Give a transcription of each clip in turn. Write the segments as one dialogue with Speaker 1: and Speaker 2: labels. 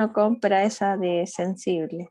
Speaker 1: no compra esa de sensible.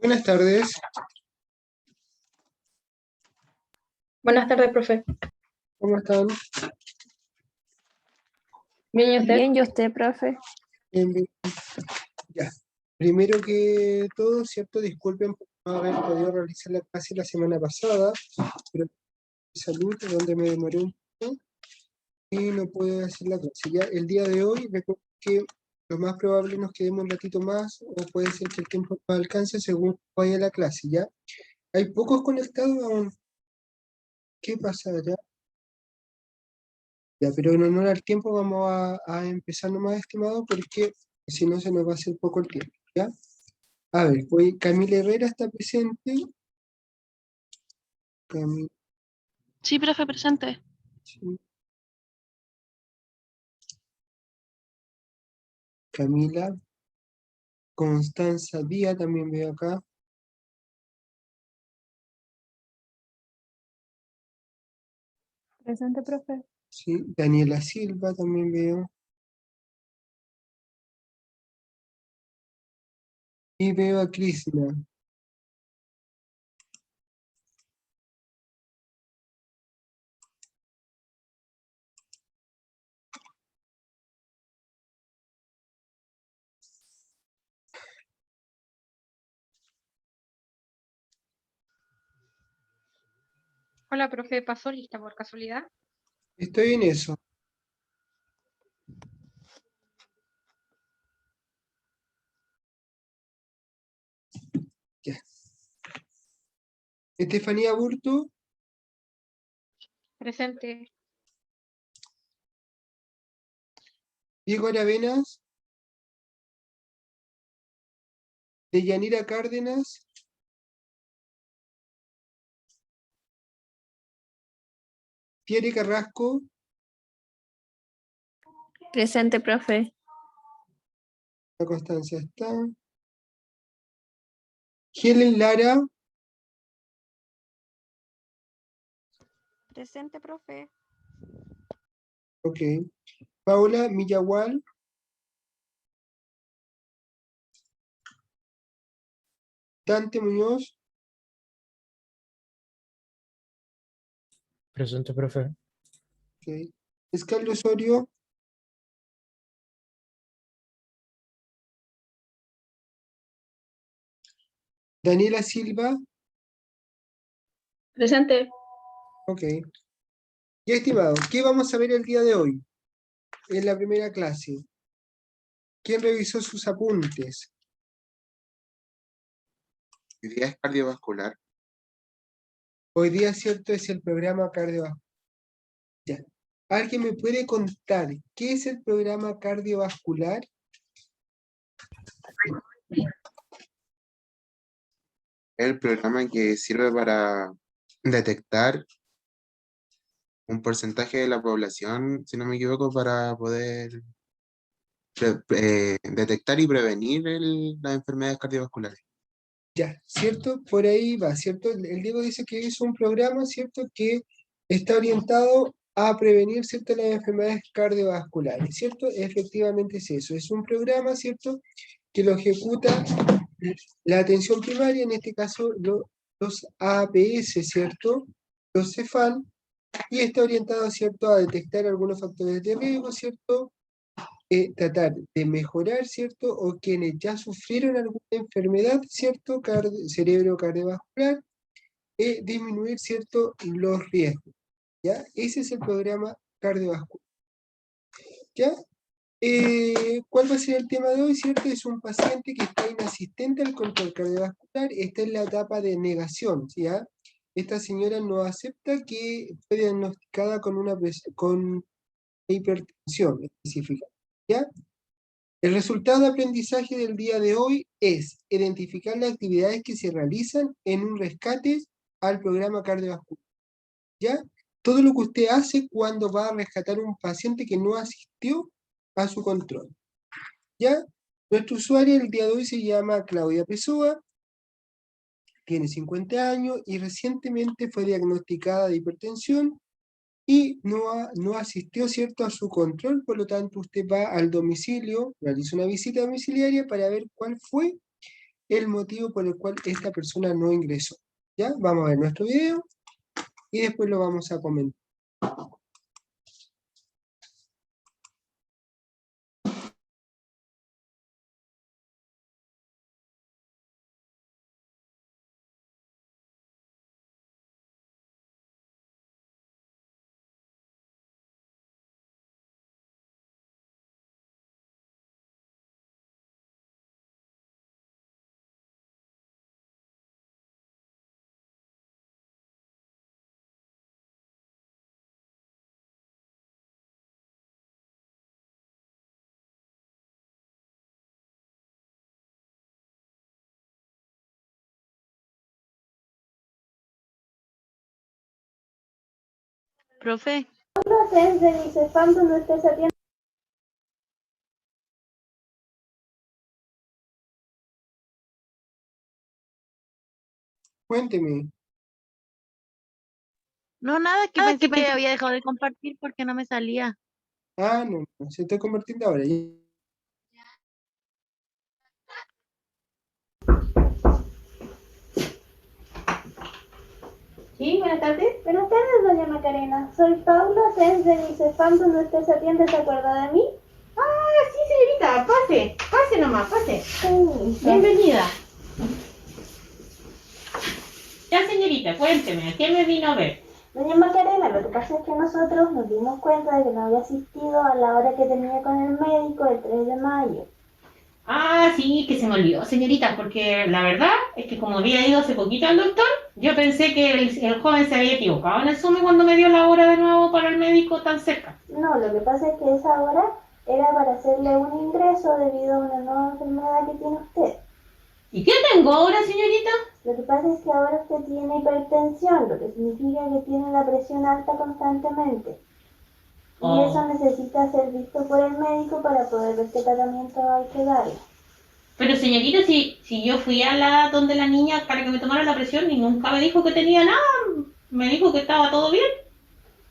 Speaker 2: Buenas tardes.
Speaker 3: Buenas tardes, profe.
Speaker 2: ¿Cómo están?
Speaker 3: Bien, ¿y usted?
Speaker 1: Bien, ¿y usted, profe?
Speaker 2: Bien, bien. Ya. Primero que todo, ¿cierto? Disculpen por no haber podido realizar la clase la semana pasada, pero de salud, donde me demoré un poco y no pude hacer la clase. Ya el día de hoy, recuerdo que lo más probable nos quedemos un ratito más, o puede ser que el tiempo no alcance según vaya la clase, ¿ya? Hay pocos conectados aún. ¿Qué pasa ya? Ya, pero en honor al tiempo vamos a empezar nomás, estimado, porque si no se nos va a hacer poco el tiempo, ¿ya? A ver, Camila Herrera está presente.
Speaker 4: Sí, profe, presente.
Speaker 2: Sí. Camila. Constanza Díaz también veo acá.
Speaker 1: Presente, profe.
Speaker 2: Sí. Daniela Silva también veo. Y veo a Cristina.
Speaker 3: Hola, profe, ¿pasó lista por casualidad?
Speaker 2: Estoy en eso. Ya. Estefanía Burto.
Speaker 3: Presente.
Speaker 2: Diego Aravenas. Deyanira Cárdenas. Thierry Carrasco.
Speaker 1: Presente, profe.
Speaker 2: La Constancia está. Helen Lara.
Speaker 4: Presente, profe.
Speaker 2: Ok. Paula Millagual. Dante Muñoz.
Speaker 5: Presente, profe.
Speaker 2: Ok. Escaldo Osorio. Daniela Silva.
Speaker 3: Presente.
Speaker 2: Ok. Ya, estimado, ¿qué vamos a ver el día de hoy? En la primera clase. ¿Quién revisó sus apuntes?
Speaker 6: Hoy día es cardiovascular.
Speaker 2: Hoy día, cierto, es el programa cardiovascular. Ya. ¿Alguien me puede contar qué es el programa cardiovascular?
Speaker 6: El programa que sirve para detectar un porcentaje de la población, si no me equivoco, para poder detectar y prevenir las enfermedades cardiovasculares.
Speaker 2: Ya, ¿cierto? Por ahí va, ¿cierto? El Diego dice que es un programa, ¿cierto? Que está orientado a prevenir, ¿cierto?, las enfermedades cardiovasculares, ¿cierto? Efectivamente es eso, es un programa, ¿cierto?, que lo ejecuta la atención primaria, en este caso los APS, ¿cierto?, los CEFAL, y está orientado, ¿cierto?, a detectar algunos factores de riesgo, ¿cierto?, tratar de mejorar, ¿cierto?, o quienes ya sufrieron alguna enfermedad, ¿cierto?, cerebro cardiovascular, disminuir, ¿cierto?, los riesgos, ¿ya? Ese es el programa cardiovascular, ¿ya? ¿Cuál va a ser el tema de hoy, cierto? Es un paciente que está inasistente al control cardiovascular, está en la etapa de negación, ¿ya? Esta señora no acepta que fue diagnosticada con hipertensión específica, ¿ya? El resultado de aprendizaje del día de hoy es identificar las actividades que se realizan en un rescate al programa cardiovascular, ¿ya? Todo lo que usted hace cuando va a rescatar un paciente que no asistió a su control, ¿ya? Nuestro usuario el día de hoy se llama Claudia Pessoa, tiene 50 años y recientemente fue diagnosticada de hipertensión y no asistió, ¿cierto?, a su control, por lo tanto usted va al domicilio, realiza una visita domiciliaria para ver cuál fue el motivo por el cual esta persona no ingresó, ¿ya? Vamos a ver nuestro video y después lo vamos a comentar.
Speaker 4: Profe,
Speaker 5: Desde mi CEFAM donde usted se atiende.
Speaker 2: Cuénteme.
Speaker 4: no nada, que pensé que había dejado de compartir porque no me salía.
Speaker 2: Ah, no, se está convirtiendo ahora.
Speaker 5: Sí, buenas tardes. Buenas tardes, doña Macarena. Soy Paula, desde mi CEFAM donde usted se atiende. ¿Se acuerda de mí?
Speaker 7: Ah, sí, señorita, pase, pase nomás, pase.
Speaker 5: Sí.
Speaker 7: Bienvenida. Ya, señorita, cuénteme, ¿a qué me vino a ver?
Speaker 5: Doña Macarena, lo que pasa es que nosotros nos dimos cuenta de que no había asistido a la hora que tenía con el médico el 3 de mayo.
Speaker 7: Ah, sí, que se me olvidó, señorita, porque la verdad es que como había ido hace poquito al doctor, yo pensé que el joven se había equivocado en el Zoom cuando me dio la hora de nuevo para el médico tan cerca.
Speaker 5: No, lo que pasa es que esa hora era para hacerle un ingreso debido a una nueva enfermedad que tiene usted.
Speaker 7: ¿Y qué tengo ahora, señorita?
Speaker 5: Lo que pasa es que ahora usted tiene hipertensión, lo que significa que tiene la presión alta constantemente. Y
Speaker 7: Oh.
Speaker 5: eso necesita ser visto por el médico para poder ver qué tratamiento hay que darle.
Speaker 7: Pero señorita, si yo fui a donde la niña para que me tomara la presión y nunca me dijo que tenía nada, me dijo que estaba todo bien.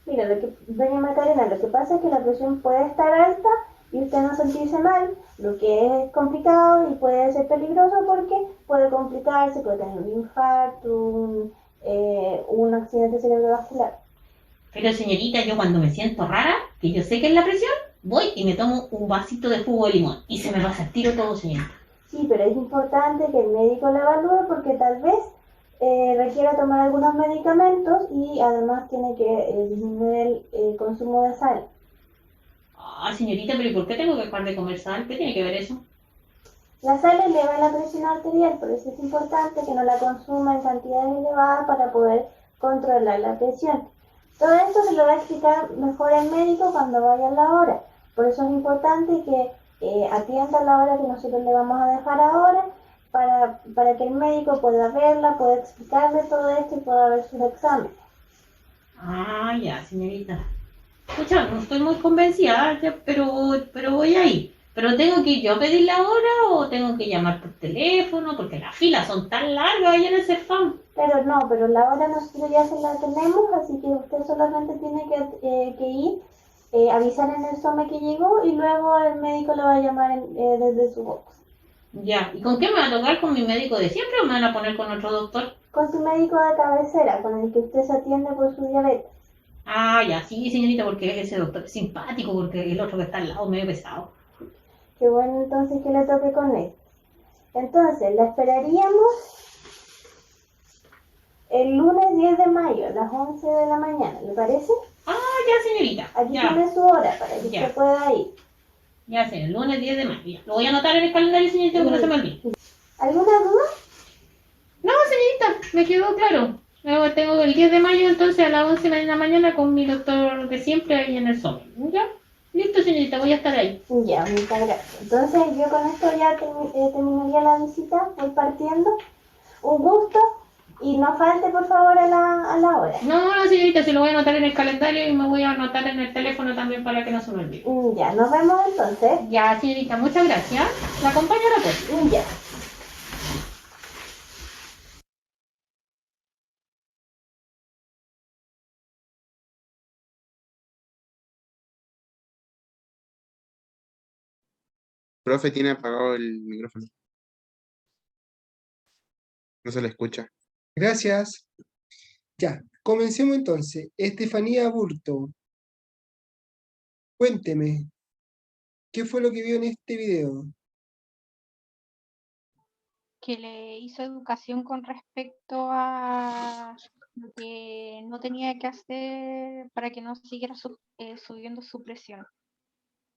Speaker 5: Mira, doña Macarena, lo que pasa es que la presión puede estar alta y usted no sentirse mal, lo que es complicado y puede ser peligroso porque puede complicarse, puede tener un infarto, un accidente cerebrovascular.
Speaker 7: Pero señorita, yo cuando me siento rara, que yo sé que es la presión, voy y me tomo un vasito de jugo de limón y se me pasa el tiro todo, señorita.
Speaker 5: Sí, pero es importante que el médico la evalúe porque tal vez requiera tomar algunos medicamentos y además tiene que disminuir el consumo de sal.
Speaker 7: Ah, señorita, pero ¿y por qué tengo que dejar de comer sal? ¿Qué tiene que ver eso?
Speaker 5: La sal eleva la presión arterial, por eso es importante que no la consuma en cantidades elevadas para poder controlar la presión. Todo esto se lo va a explicar mejor el médico cuando vaya a la hora. Por eso es importante que atienda a la hora que nosotros le vamos a dejar ahora para que el médico pueda verla, pueda explicarle todo esto y pueda ver sus exámenes.
Speaker 7: Ah, ya, señorita. Escucha, no estoy muy convencida, ya, pero voy ahí. ¿Pero tengo que ir yo a pedir la hora o tengo que llamar por teléfono? Porque las filas son tan largas ahí en el CEFAM.
Speaker 5: Pero no, pero la hora nosotros ya se la tenemos, así que usted solamente tiene que ir, avisar en el SOME que llegó y luego el médico lo va a llamar desde su box.
Speaker 7: Ya, ¿y con qué me va a tocar? ¿Con mi médico de siempre o me van a poner con otro doctor?
Speaker 5: Con su médico de cabecera, con el que usted se atiende por su diabetes.
Speaker 7: Ah, ya, sí, señorita, porque ese doctor es simpático, porque el otro que está al lado es medio pesado.
Speaker 5: Qué bueno entonces que le toque con él. Entonces, la esperaríamos el lunes 10 de mayo a las 11 de la mañana, ¿le parece?
Speaker 7: Ah, ya, señorita.
Speaker 5: Aquí
Speaker 7: Ya,
Speaker 5: tiene su hora para que
Speaker 7: Ya.
Speaker 5: usted pueda ir.
Speaker 7: ya sé, el lunes 10 de mayo. Ya. Lo voy a anotar en el calendario, señorita, porque no se me olvide.
Speaker 5: ¿Alguna duda?
Speaker 7: No, señorita, me quedó claro. Luego tengo el 10 de mayo, entonces a las 11 de la mañana con mi doctor de siempre ahí en el SOME. ¿Ya? Listo, señorita, voy a estar ahí.
Speaker 5: Ya, muchas gracias. Entonces, yo con esto ya terminaría la visita, voy partiendo. Un gusto y no falte, por favor, a la hora.
Speaker 7: No, no, señorita, se lo voy a anotar en el calendario y me voy a anotar en el teléfono también para que no se me olvide.
Speaker 5: Ya, nos vemos entonces.
Speaker 7: Ya, señorita, muchas gracias. ¿La acompañará pues?
Speaker 5: Ya.
Speaker 6: Profe, tiene apagado el micrófono. No se le escucha.
Speaker 2: Gracias. Ya, comencemos entonces. Estefanía Burto, cuénteme, ¿qué fue lo que vio en este video?
Speaker 3: Que le hizo educación con respecto a lo que no tenía que hacer para que no siguiera subiendo su presión.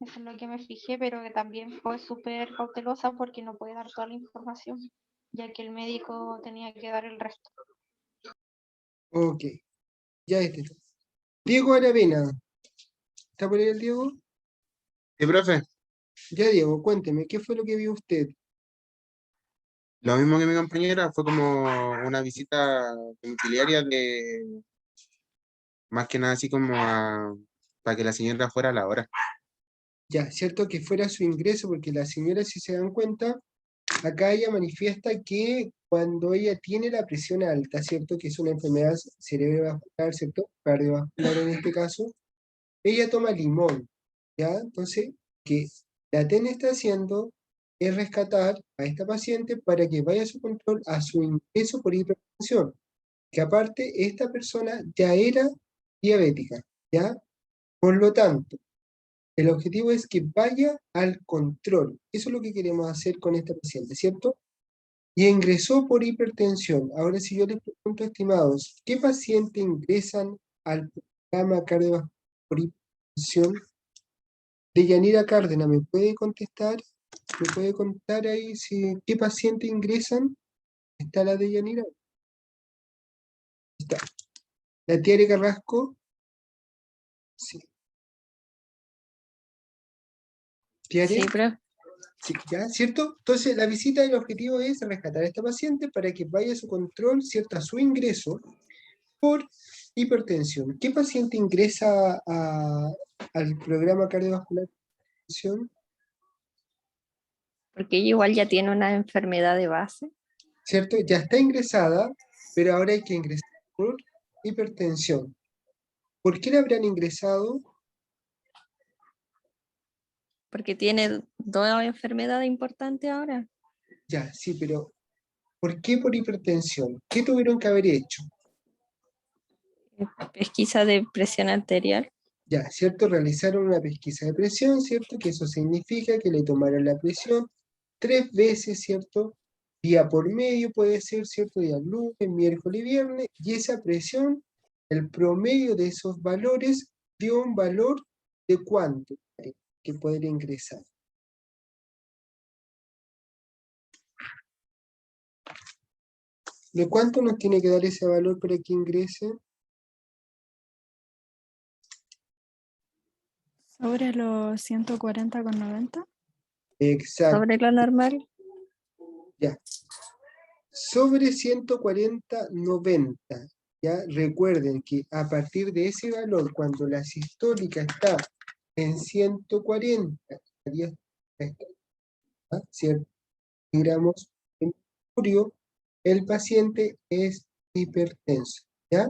Speaker 3: Eso es lo que me fijé, pero que también fue súper cautelosa porque no puede dar toda la información, ya que el médico tenía que dar el resto.
Speaker 2: Ok, ya este. Diego Aravena, ¿está por ahí el Diego?
Speaker 6: Sí, profe.
Speaker 2: Ya, Diego, cuénteme, ¿qué fue lo que vio usted?
Speaker 6: Lo mismo que mi compañera, fue como una visita domiciliaria de, más que nada así como para que la señora fuera a la hora.
Speaker 2: Ya, cierto que fuera su ingreso, porque la señora, si se dan cuenta, acá ella manifiesta que cuando ella tiene la presión alta, ¿cierto? Que es una enfermedad cerebrovascular, ¿cierto? Cardiovascular en este caso, ella toma limón, ¿ya? Entonces, que la TEN está haciendo es rescatar a esta paciente para que vaya a su control, a su ingreso por hipertensión, que aparte esta persona ya era diabética, ¿ya? Por lo tanto, el objetivo es que vaya al control. Eso es lo que queremos hacer con esta paciente, ¿cierto? Y ingresó por hipertensión. Ahora, si yo les pregunto, estimados, ¿qué paciente ingresan al programa cardiovascular por hipertensión? Deyanira Cárdenas, ¿me puede contestar? ¿Me puede contar ahí qué paciente ingresan? ¿Está la Deyanira? Está. ¿La Tiare Carrasco? Sí. ¿Tiare?
Speaker 1: Sí, profe.
Speaker 2: Sí, ¿ya? ¿Cierto? Entonces, la visita del objetivo es rescatar a esta paciente para que vaya a su control, ¿cierto? A su ingreso por hipertensión. ¿Qué paciente ingresa al programa cardiovascular de hipertensión?
Speaker 1: Porque ella igual ya tiene una enfermedad de base.
Speaker 2: ¿Cierto? Ya está ingresada, pero ahora hay que ingresar por hipertensión. ¿Por qué la habrán ingresado?
Speaker 1: Porque tiene dos enfermedades importantes ahora.
Speaker 2: Ya, sí, pero ¿por qué por hipertensión? ¿Qué tuvieron que haber hecho?
Speaker 1: Pesquisa de presión arterial.
Speaker 2: Ya, ¿cierto? Realizaron una pesquisa de presión, ¿cierto? Que eso significa que le tomaron la presión 3 veces, ¿cierto? Día por medio puede ser, ¿cierto? Día lunes, miércoles y viernes, y esa presión, el promedio de esos valores dio un valor de cuánto que podría ingresar. ¿De cuánto nos tiene que dar ese valor para que ingrese?
Speaker 8: Sobre los 140,90.
Speaker 2: Exacto,
Speaker 1: Sobre lo normal.
Speaker 2: ya. Sobre 140/90. Ya recuerden que a partir de ese valor, cuando la sistólica está en 140, estaría ¿cierto? Gramos de mercurio, el paciente es hipertenso, ¿ya?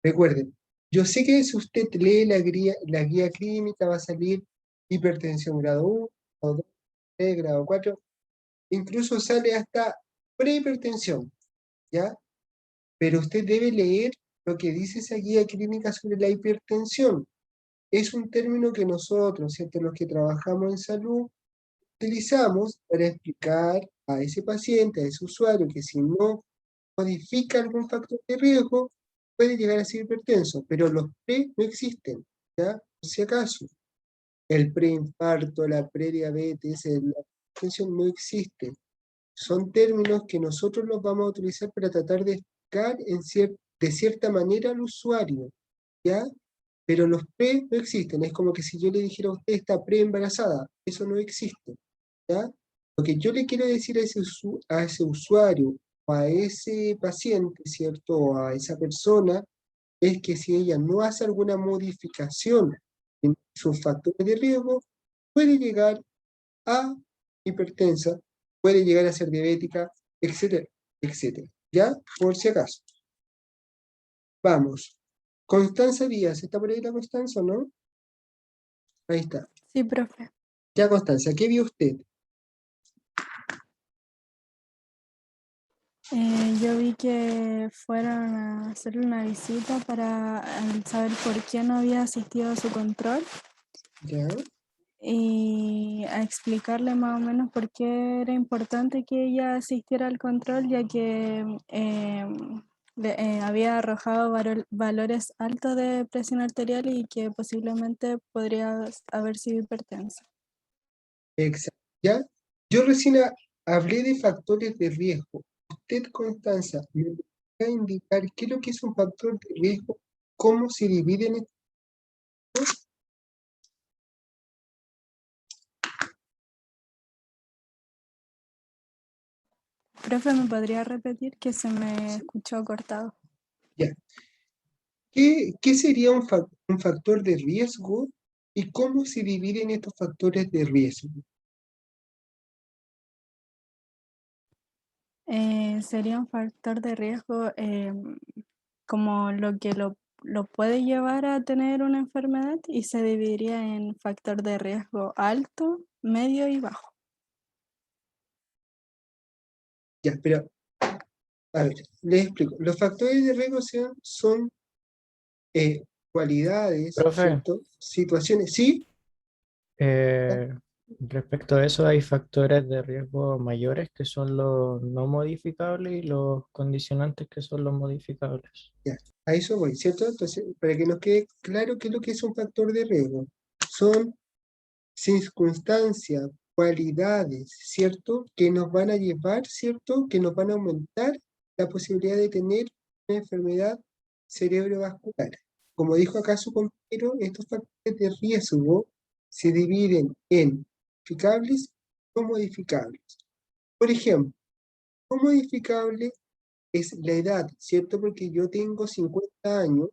Speaker 2: Recuerden, yo sé que si usted lee la guía clínica va a salir hipertensión grado 1, grado 2, 3, grado 4, incluso sale hasta prehipertensión, ¿ya? Pero usted debe leer lo que dice esa guía clínica sobre la hipertensión. Es un término que nosotros, ¿cierto? Los que trabajamos en salud, utilizamos para explicar a ese paciente, a ese usuario, que si no modifica algún factor de riesgo, puede llegar a ser hipertenso, pero los pre no existen, ¿ya? Por si acaso, el preinfarto, la prediabetes, la hipertensión no existen. Son términos que nosotros los vamos a utilizar para tratar de explicar de cierta manera al usuario, ¿ya? Pero los pre no existen. Es como que si yo le dijera a usted está preembarazada, eso no existe, ¿ya? Lo que yo le quiero decir a ese usuario o a ese paciente, ¿cierto? O a esa persona, es que si ella no hace alguna modificación en sus factores de riesgo, puede llegar a hipertensa, puede llegar a ser diabética, etcétera, etcétera. ¿Ya? Por si acaso. Vamos. Constanza Díaz, ¿está por ahí la Constanza o no? Ahí está.
Speaker 8: Sí, profe.
Speaker 2: Ya, Constanza, ¿qué vio usted?
Speaker 8: Yo vi que fueron a hacerle una visita para saber por qué no había asistido a su control
Speaker 2: Ya.
Speaker 8: y a explicarle más o menos por qué era importante que ella asistiera al control, ya que había arrojado valores altos de presión arterial y que posiblemente podría haber sido hipertensa.
Speaker 2: Exacto. ¿Ya? Yo recién hablé de factores de riesgo. Usted, Constanza, ¿me podría indicar qué es lo que es un factor de riesgo? ¿Cómo se dividen estos?
Speaker 8: Profe, ¿me podría repetir que se me escuchó cortado?
Speaker 2: Ya. ¿Qué sería un factor de riesgo y cómo se dividen estos factores de riesgo?
Speaker 8: Sería un factor de riesgo como lo que lo puede llevar a tener una enfermedad y se dividiría en factor de riesgo alto, medio y bajo.
Speaker 2: Ya, pero, a ver, les explico. Los factores de riesgo son cualidades,
Speaker 9: Profe,
Speaker 2: ¿cierto? Situaciones, ¿sí?
Speaker 9: respecto a eso hay factores de riesgo mayores que son los no modificables y los condicionantes que son los modificables.
Speaker 2: Ya, a eso voy, ¿cierto? Entonces, para que nos quede claro qué es lo que es un factor de riesgo. Son circunstancias, cualidades, ¿cierto? Que nos van a llevar, ¿cierto? Que nos van a aumentar la posibilidad de tener una enfermedad cerebrovascular. Como dijo acá su compañero, estos factores de riesgo se dividen en modificables y no modificables. Por ejemplo, no modificable es la edad, ¿cierto? Porque yo tengo 50 años,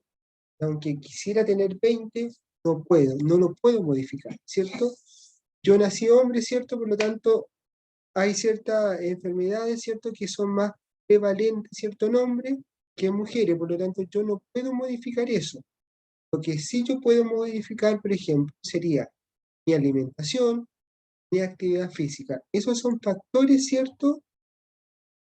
Speaker 2: aunque quisiera tener 20, no puedo, no lo puedo modificar, ¿cierto? Yo nací hombre, ¿cierto? Por lo tanto, hay ciertas enfermedades, ¿cierto? Que son más prevalentes, ¿cierto? En hombres que en mujeres, por lo tanto, yo no puedo modificar eso. Lo que sí yo puedo modificar, por ejemplo, sería mi alimentación, mi actividad física. Esos son factores, ¿cierto?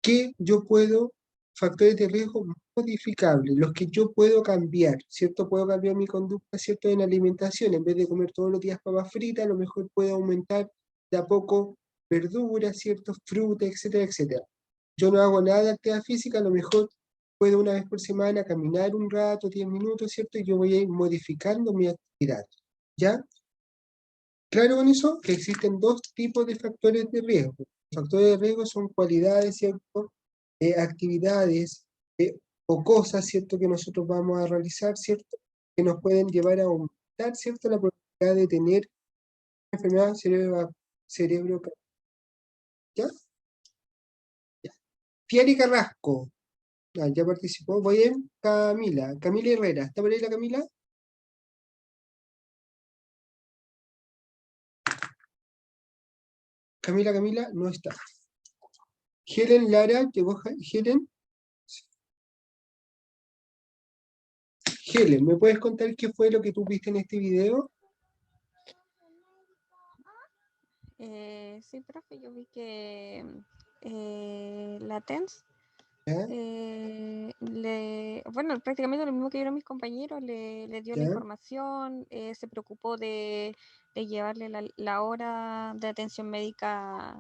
Speaker 2: Que yo puedo, factores de riesgo modificables, los que yo puedo cambiar, ¿cierto? Puedo cambiar mi conducta, ¿cierto? En alimentación, en vez de comer todos los días papas fritas, a lo mejor puedo aumentar de a poco verduras, ¿cierto? Fruta, etcétera, etcétera. Yo no hago nada de actividad física, a lo mejor puedo una vez por semana caminar un rato, 10 minutos, ¿cierto? Y yo voy a ir modificando mi actividad, ¿ya? Claro con eso que existen dos tipos de factores de riesgo. Los factores de riesgo son cualidades, ¿cierto? Actividades o cosas, ¿cierto? Que nosotros vamos a realizar, ¿cierto? Que nos pueden llevar a aumentar, ¿cierto? La probabilidad de tener enfermedad cerebro. ¿Ya? Ya. Fiari Carrasco. Ah, ya participó. Voy en Camila. Camila Herrera. ¿Está por ahí la Camila? Camila, no está. Helen Lara, llegó Helen. Helen, ¿me puedes contar qué fue lo que tú viste en este video?
Speaker 1: Sí, profe, yo vi que la TENS,
Speaker 2: ¿Ya?
Speaker 1: bueno, prácticamente lo mismo que vieron mis compañeros, le dio la
Speaker 2: ¿Ya?
Speaker 1: información, se preocupó de llevarle la hora de atención médica.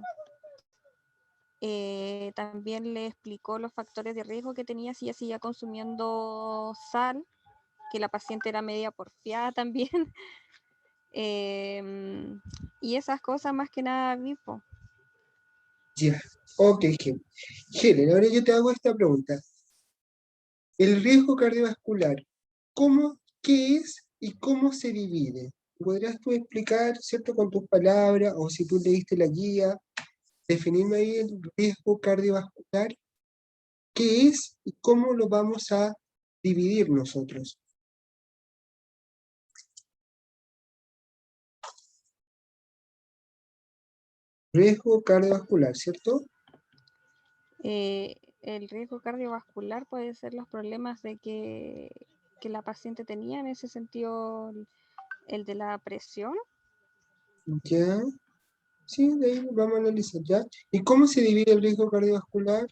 Speaker 1: También le explicó los factores de riesgo que tenía si ella seguía consumiendo sal, que la paciente era media porfiada también. Y esas cosas más que nada vivo.
Speaker 2: Ya. Ok, Helen. Helen, ahora yo te hago esta pregunta. El riesgo cardiovascular, ¿qué es y cómo se divide? ¿Podrías tú explicar, cierto, con tus palabras, o si tú leíste la guía, definirme ahí el riesgo cardiovascular? ¿Qué es y cómo lo vamos a dividir nosotros? Riesgo cardiovascular, ¿cierto?
Speaker 1: El riesgo cardiovascular puede ser los problemas que la paciente tenía, en ese sentido el de la presión.
Speaker 2: Ya. Sí, de ahí vamos a analizar, ¿ya? ¿Y cómo se divide el riesgo cardiovascular?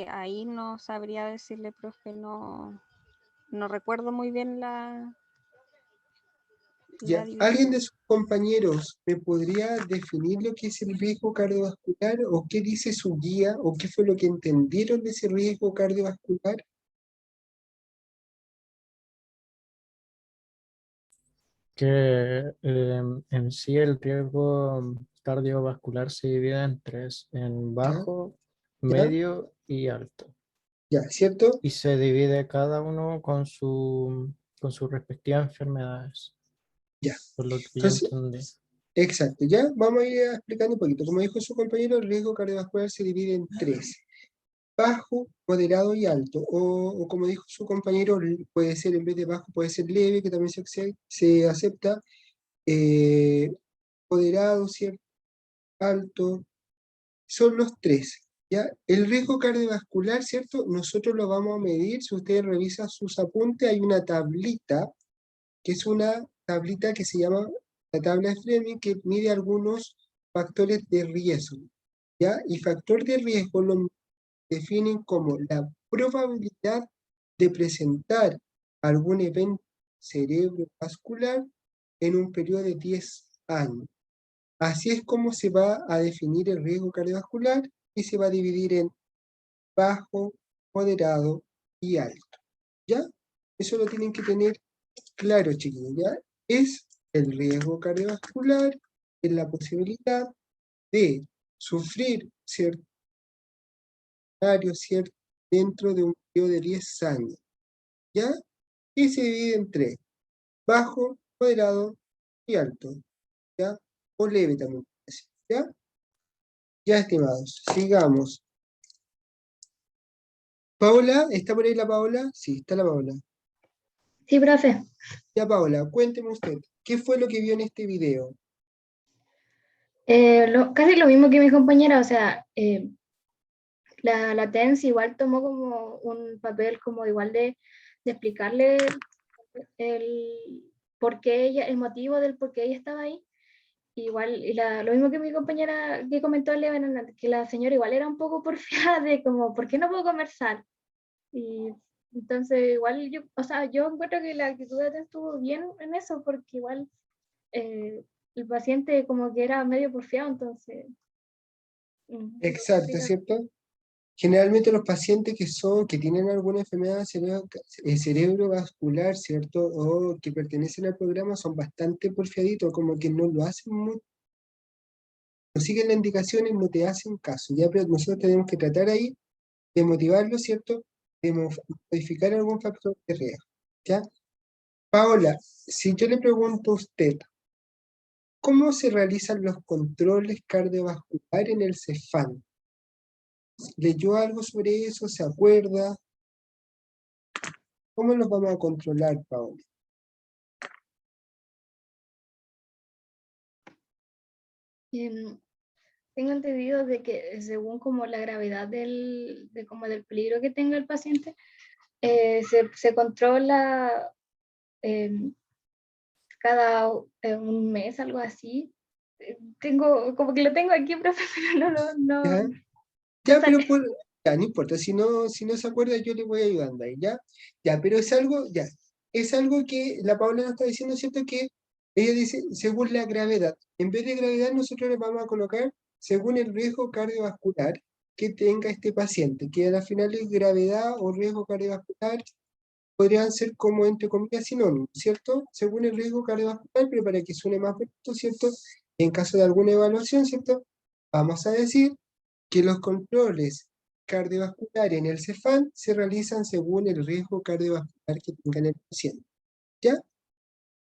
Speaker 1: Ahí no sabría decirle, profe, no recuerdo muy bien la
Speaker 2: Ya.
Speaker 1: división.
Speaker 2: ¿Alguien de sus compañeros me podría definir lo que es el riesgo cardiovascular o qué dice su guía o qué fue lo que entendieron de ese riesgo cardiovascular?
Speaker 9: Que en sí el riesgo cardiovascular se divide en tres, en
Speaker 2: ¿Ya?
Speaker 9: bajo,
Speaker 2: ¿Ya?
Speaker 9: medio y alto.
Speaker 2: ¿Ya? ¿Cierto?
Speaker 9: Y se divide cada uno con sus respectivas enfermedades,
Speaker 2: Ya.
Speaker 9: por lo que yo
Speaker 2: Entonces,
Speaker 9: entendí.
Speaker 2: exacto, ya vamos a ir explicando un poquito. Como dijo su compañero, el riesgo cardiovascular se divide en tres: bajo, moderado y alto. O como dijo su compañero, puede ser, en vez de bajo, puede ser leve, que también se acepta. eh, Moderado, ¿cierto? Alto. Son los tres. ¿Ya? El riesgo cardiovascular, ¿cierto? Nosotros lo vamos a medir. Si ustedes revisan sus apuntes, hay una tablita, que es una tablita que se llama la tabla de Fleming, que mide algunos factores de riesgo. ¿Ya? Y factor de riesgo lo definen como la probabilidad de presentar algún evento cerebrovascular en un periodo de 10 años. Así es como se va a definir el riesgo cardiovascular y se va a dividir en bajo, moderado y alto. ¿Ya? Eso lo tienen que tener claro, chiquillos, ¿ya? Es el riesgo cardiovascular, es la posibilidad de sufrir cierto dentro de un periodo de 10 años, ¿ya? Y se divide en tres: bajo, moderado y alto, ¿ya? O leve también, ¿ya? Ya, estimados, sigamos. Paola, ¿está por ahí la Paola? Sí, está la Paola.
Speaker 5: Sí, profe.
Speaker 2: Ya, Paola, cuénteme usted, ¿qué fue lo que vio en este video?
Speaker 5: Casi lo mismo que mi compañera, o sea, la TENS igual tomó como un papel como igual de explicarle el por qué ella, el motivo del por qué ella estaba ahí. Igual, lo mismo que mi compañera que comentó Eleven, que la señora igual era un poco porfiada de como, ¿por qué no puedo comer sal? Y entonces igual yo, o sea, yo encuentro que la actitud de TENS estuvo bien en eso, porque igual el paciente como que era medio porfiado, entonces...
Speaker 2: Exacto, ¿cierto? Generalmente los pacientes que tienen alguna enfermedad cerebrovascular, ¿cierto? O que pertenecen al programa son bastante porfiaditos, como que no lo hacen mucho, no siguen las indicaciones, no te hacen caso, ¿ya? Pero nosotros tenemos que tratar ahí de motivarlo, ¿cierto? De modificar algún factor de riesgo, ¿ya? Paola, si yo le pregunto a usted, ¿cómo se realizan los controles cardiovasculares en el Cefam? ¿Leyó algo sobre eso? ¿Se acuerda? ¿Cómo los vamos a controlar, Paola?
Speaker 10: Tengo entendido de que según como la gravedad como del peligro que tenga el paciente, se controla cada un mes, algo así. Tengo, como que lo tengo aquí, profe, pero
Speaker 2: ¿Ya?
Speaker 10: no
Speaker 2: Ya,
Speaker 10: sale.
Speaker 2: ya, no importa, si no se acuerda, yo le voy ayudando ahí, ¿ya? Ya, pero es algo que la Paula nos está diciendo, ¿cierto? Que ella dice, según la gravedad. En vez de gravedad, nosotros le vamos a colocar según el riesgo cardiovascular que tenga este paciente, que al final es gravedad o riesgo cardiovascular, podrían ser como entre comillas sinónimos, ¿cierto? Según el riesgo cardiovascular, pero para que suene más bonito, ¿cierto? En caso de alguna evaluación, ¿cierto? Vamos a decir que los controles cardiovasculares en el CEFAM se realizan según el riesgo cardiovascular que tenga el paciente, ¿ya?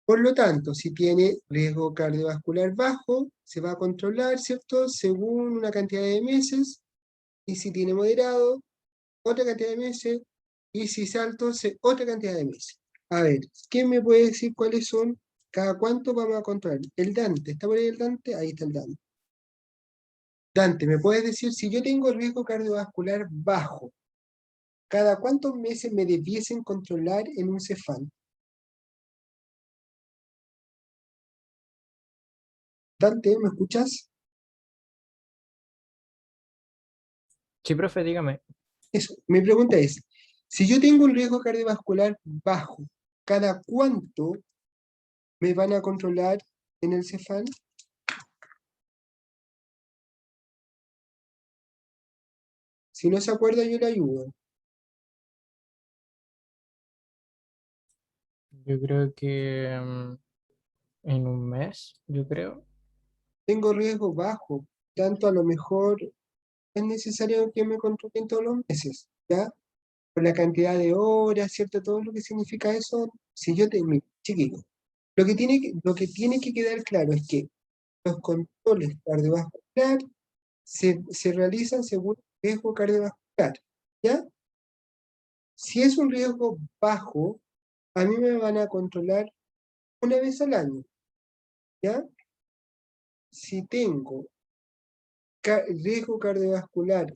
Speaker 2: Por lo tanto, si tiene riesgo cardiovascular bajo, se va a controlar, ¿cierto? Según una cantidad de meses, y si tiene moderado, otra cantidad de meses, y si es alto, otra cantidad de meses. A ver, ¿quién me puede decir cuáles son? ¿Cada cuánto vamos a controlar? El Dante, ¿está por ahí el Dante? Ahí está el Dante. Dante, ¿me puedes decir si yo tengo riesgo cardiovascular bajo, cada cuántos meses me debiesen controlar en un CEFAM? Dante, ¿me escuchas?
Speaker 9: Sí, profe, dígame.
Speaker 2: Eso, mi pregunta es, si yo tengo un riesgo cardiovascular bajo, ¿cada cuánto me van a controlar en el CEFAM? Si no se acuerda, yo le ayudo.
Speaker 9: Yo creo que en un mes, yo creo.
Speaker 2: Tengo riesgo bajo, tanto a lo mejor es necesario que me controlen todos los meses, ¿ya? Por la cantidad de horas, ¿cierto? Todo lo que significa eso. Si yo te, mira, chiquillo, lo que tiene que quedar claro es que los controles cardiovasculares se realizan según el riesgo cardiovascular, ¿ya? Si es un riesgo bajo, a mí me van a controlar una vez al año, ¿ya? Si tengo riesgo cardiovascular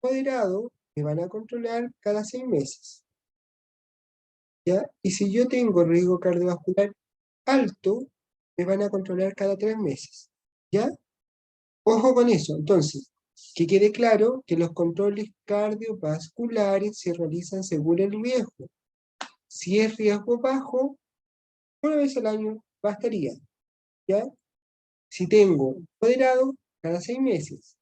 Speaker 2: moderado, me van a controlar cada 6 meses, ¿ya? Y si yo tengo riesgo cardiovascular alto, me van a controlar cada 3 meses, ¿ya? Ojo con eso, entonces, que quede claro que los controles cardiovasculares se realizan según el riesgo. Si es riesgo bajo, una vez al año bastaría, ¿ya? Si tengo moderado, cada 6 meses.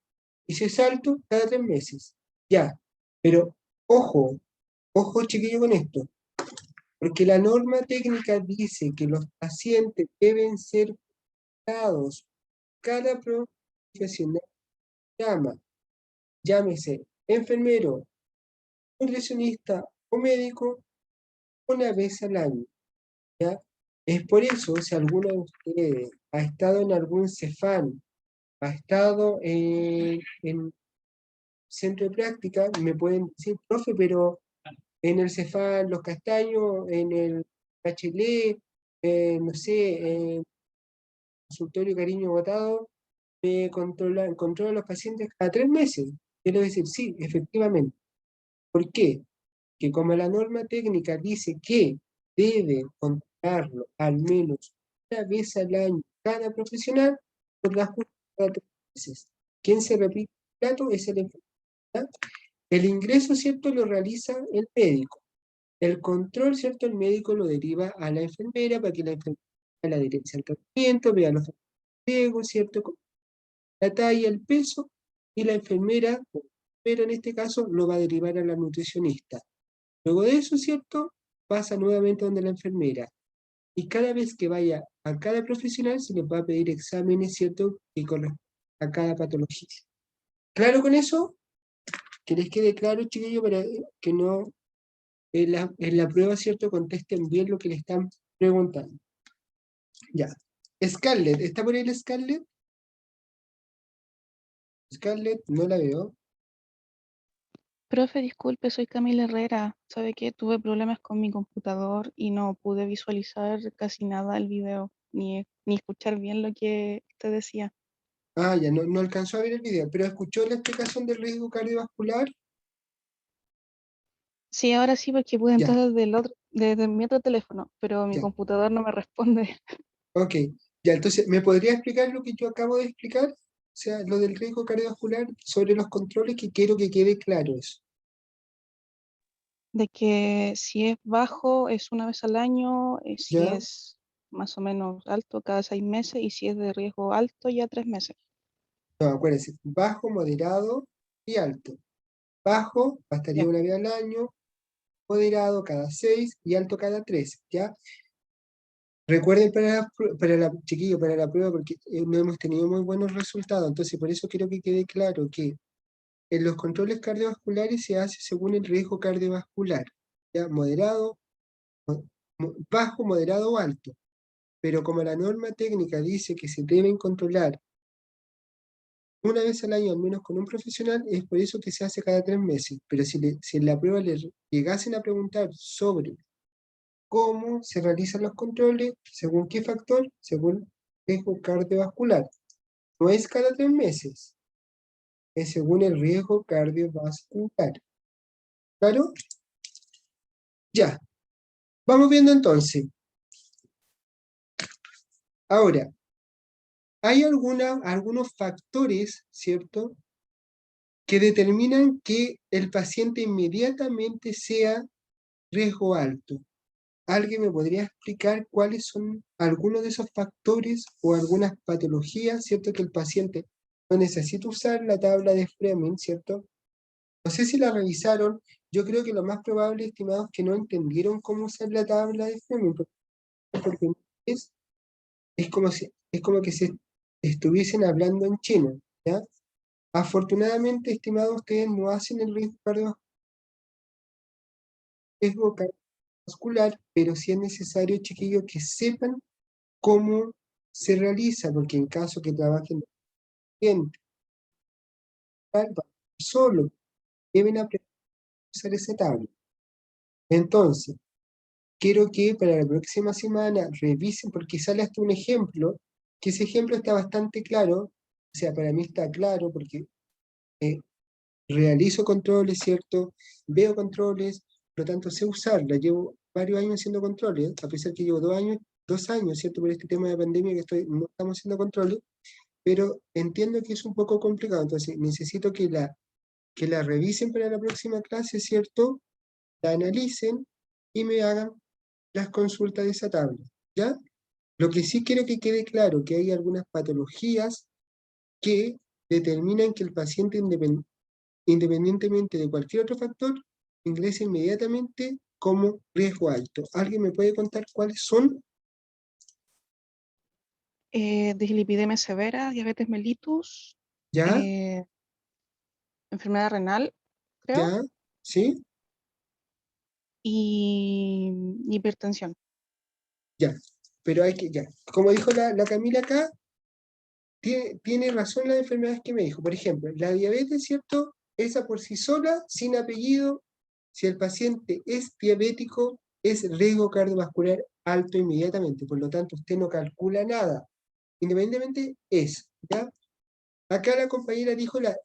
Speaker 2: Y si es alto, cada 3 meses, ¿ya? Pero, ojo, ojo chiquillo con esto, porque la norma técnica dice que los pacientes deben ser tratados, cada profesional llámese enfermero, nutricionista o médico, una vez al año, ¿ya? Es por eso, si alguno de ustedes ha estado en algún CEFAM, ha estado en centro de práctica, me pueden decir, profe, pero en el CEFAM Los Castaños, en el Bachelet, no sé, en el consultorio Cariño Botado, controla a los pacientes cada 3 meses. Yo le voy a decir, sí, efectivamente. ¿Por qué? Que como la norma técnica dice que debe controlarlo al menos una vez al año cada profesional, por las cada 3 meses. ¿Quién se repite el plato? Es el enfermero, ¿ya? El ingreso, ¿cierto?, lo realiza el médico. El control, ¿cierto?, el médico lo deriva a la enfermera para que la enfermera la dirección del tratamiento, vea los riesgos, ¿cierto?, la talla, el peso, y la enfermera, pero en este caso lo va a derivar a la nutricionista. Luego de eso, ¿cierto?, pasa nuevamente donde la enfermera. Y cada vez que vaya a cada profesional se les va a pedir exámenes, ¿cierto?, que corresponden a cada patología. ¿Claro con eso? Que les quede claro, chiquillos, para que no en la prueba, ¿cierto?, contesten bien lo que le están preguntando. Ya. Scarlett, ¿está por ahí la Scarlett? Scarlett, no la veo.
Speaker 11: Profe, disculpe, soy Camila Herrera. Sabe que tuve problemas con mi computador y no pude visualizar casi nada del video, ni escuchar bien lo que usted decía.
Speaker 2: Ah, ya, no alcanzó a ver el video, pero escuchó la explicación del riesgo cardiovascular.
Speaker 11: Sí, ahora sí, porque pude
Speaker 2: Ya,
Speaker 11: entrar desde mi otro teléfono, pero mi
Speaker 2: ya,
Speaker 11: computador no me responde.
Speaker 2: ok. Ya, entonces, ¿me podría explicar lo que yo acabo de explicar? O sea, lo del riesgo cardiovascular sobre los controles, que quiero que quede claro eso.
Speaker 11: De que si es bajo es una vez al año, si
Speaker 2: ¿Ya?
Speaker 11: es más o menos alto cada 6 meses y si es de riesgo alto ya 3 meses.
Speaker 2: No, acuérdense, bajo, moderado y alto. Bajo, bastaría
Speaker 11: Ya,
Speaker 2: una vez al año, moderado cada 6 y alto cada 3, ¿ya? Recuerden chiquillo, para la prueba, porque no hemos tenido muy buenos resultados, entonces por eso quiero que quede claro que en los controles cardiovasculares se hace según el riesgo cardiovascular, ¿ya? Moderado, bajo, moderado o alto. Pero como la norma técnica dice que se deben controlar una vez al año, al menos con un profesional, es por eso que se hace cada 3 meses. Pero si en la prueba le llegasen a preguntar sobre cómo se realizan los controles, según qué factor, según riesgo cardiovascular. No es cada 3 meses, es según el riesgo cardiovascular. ¿Claro? Ya, vamos viendo entonces. Ahora, hay algunos factores, ¿cierto?, que determinan que el paciente inmediatamente sea riesgo alto. ¿Alguien me podría explicar cuáles son algunos de esos factores o algunas patologías, ¿cierto?, que el paciente no necesita usar la tabla de Fleming, ¿cierto? No sé si la revisaron. Yo creo que lo más probable, estimados, que no entendieron cómo usar la tabla de Fleming, porque es como que se estuviesen hablando en chino, ¿ya? Afortunadamente, estimados, ustedes no hacen el riesgo cardiovascular, pero sí es necesario, chiquillos, que sepan cómo se realiza, porque en caso que trabajen bien, solo deben aprender a usar esa tabla. Entonces, quiero que para la próxima semana revisen, porque sale hasta un ejemplo, que ese ejemplo está bastante claro, o sea, para mí está claro, porque eh, realizo controles, ¿cierto? Veo controles, por lo tanto sé usarla. Llevo varios años haciendo controles, a pesar que llevo 2 años, ¿cierto? Por este tema de pandemia no estamos haciendo controles, pero entiendo que es un poco complicado, entonces necesito que la revisen para la próxima clase, ¿cierto? La analicen y me hagan las consultas de esa tabla, ¿ya? Lo que sí quiero que quede claro, que hay algunas patologías que determinan que el paciente, independientemente de cualquier otro factor, ingresa inmediatamente como riesgo alto. ¿Alguien me puede contar cuáles son?
Speaker 11: dislipidemia severa, diabetes mellitus,
Speaker 2: ¿Ya?
Speaker 11: enfermedad renal, creo,
Speaker 2: ¿Ya? ¿Sí?
Speaker 11: y hipertensión.
Speaker 2: Ya. Pero ya. Como dijo la Camila acá, tiene razón las enfermedades que me dijo. Por ejemplo, la diabetes, ¿cierto? Esa por sí sola, sin apellido, si el paciente es diabético, es riesgo cardiovascular alto inmediatamente. Por lo tanto, usted no calcula nada. Independientemente es, ¿ya? Acá la compañera dijo la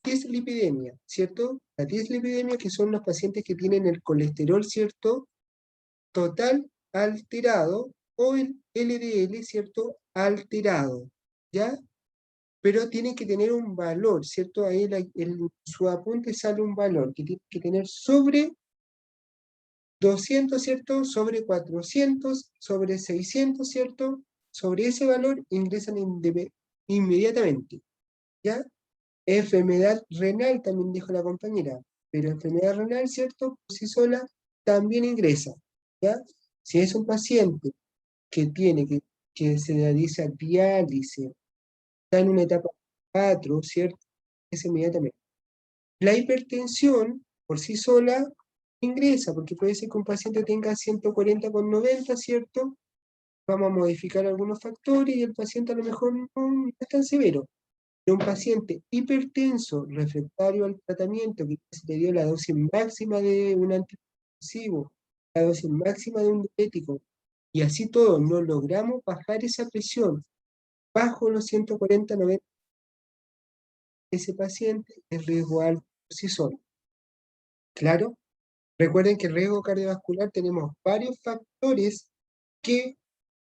Speaker 2: dislipidemia, ¿cierto? La dislipidemia, que son los pacientes que tienen el colesterol, ¿cierto?, total alterado, o el LDL, ¿cierto?, alterado, ¿ya? Pero tiene que tener un valor, ¿cierto? Ahí su apunte sale un valor, que tiene que tener sobre 200, ¿cierto? Sobre 400, sobre 600, ¿cierto? Sobre ese valor ingresan inmediatamente, ¿ya? Enfermedad renal, también dijo la compañera, pero enfermedad renal, ¿cierto? Por sí sola también ingresa, ¿ya? Si es un paciente que que se realiza diálisis, está en una etapa 4, ¿cierto? Es inmediatamente. La hipertensión, por sí sola, ingresa, porque puede ser que un paciente tenga 140/90, ¿cierto? Vamos a modificar algunos factores y el paciente a lo mejor no es tan severo. De un paciente hipertenso refractario al tratamiento, que se le dio la dosis máxima de un antidepresivo, la dosis máxima de un diurético, y así todo, no logramos bajar esa presión bajo los 140/90, ese paciente es riesgo alto por sí solo. ¿Claro? Recuerden que el riesgo cardiovascular tenemos varios factores que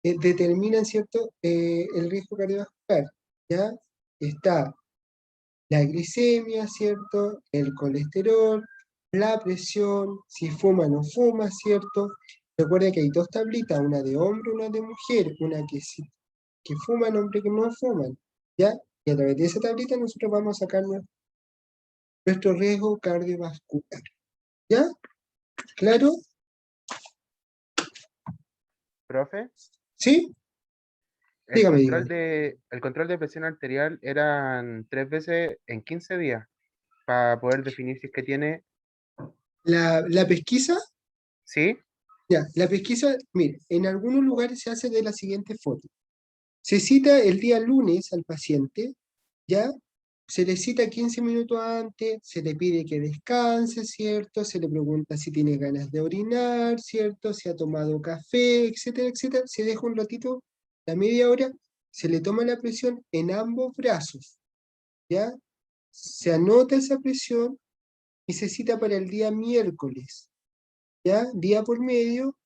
Speaker 2: determinan, ¿cierto?, el riesgo cardiovascular. ¿Ya? Está la glicemia, ¿cierto?, el colesterol, la presión, si fuma o no fuma, ¿cierto? Recuerden que hay dos tablitas, una de hombre, una de mujer, una que fuman, hombre que no fuman, ¿ya? Y a través de esa tablita nosotros vamos a sacar nuestro riesgo cardiovascular, ¿ya? ¿Claro?
Speaker 6: Profe,
Speaker 2: ¿Sí? Dígame, dígame.
Speaker 6: el control de presión arterial eran 3 veces en 15 días para poder definir si es que tiene,
Speaker 2: La pesquisa,
Speaker 6: ¿sí?
Speaker 2: ya, la pesquisa, mire, en algunos lugares se hace de la siguiente forma. Se cita el día lunes al paciente, ¿ya? Se le cita 15 minutos antes, se le pide que descanse, ¿cierto? Se le pregunta si tiene ganas de orinar, ¿cierto? Si ha tomado café, etcétera, etcétera. Se deja un ratito, la media hora, se le toma la presión en ambos brazos, ¿ya? Se anota esa presión y se cita para el día miércoles, ¿ya? Día por medio,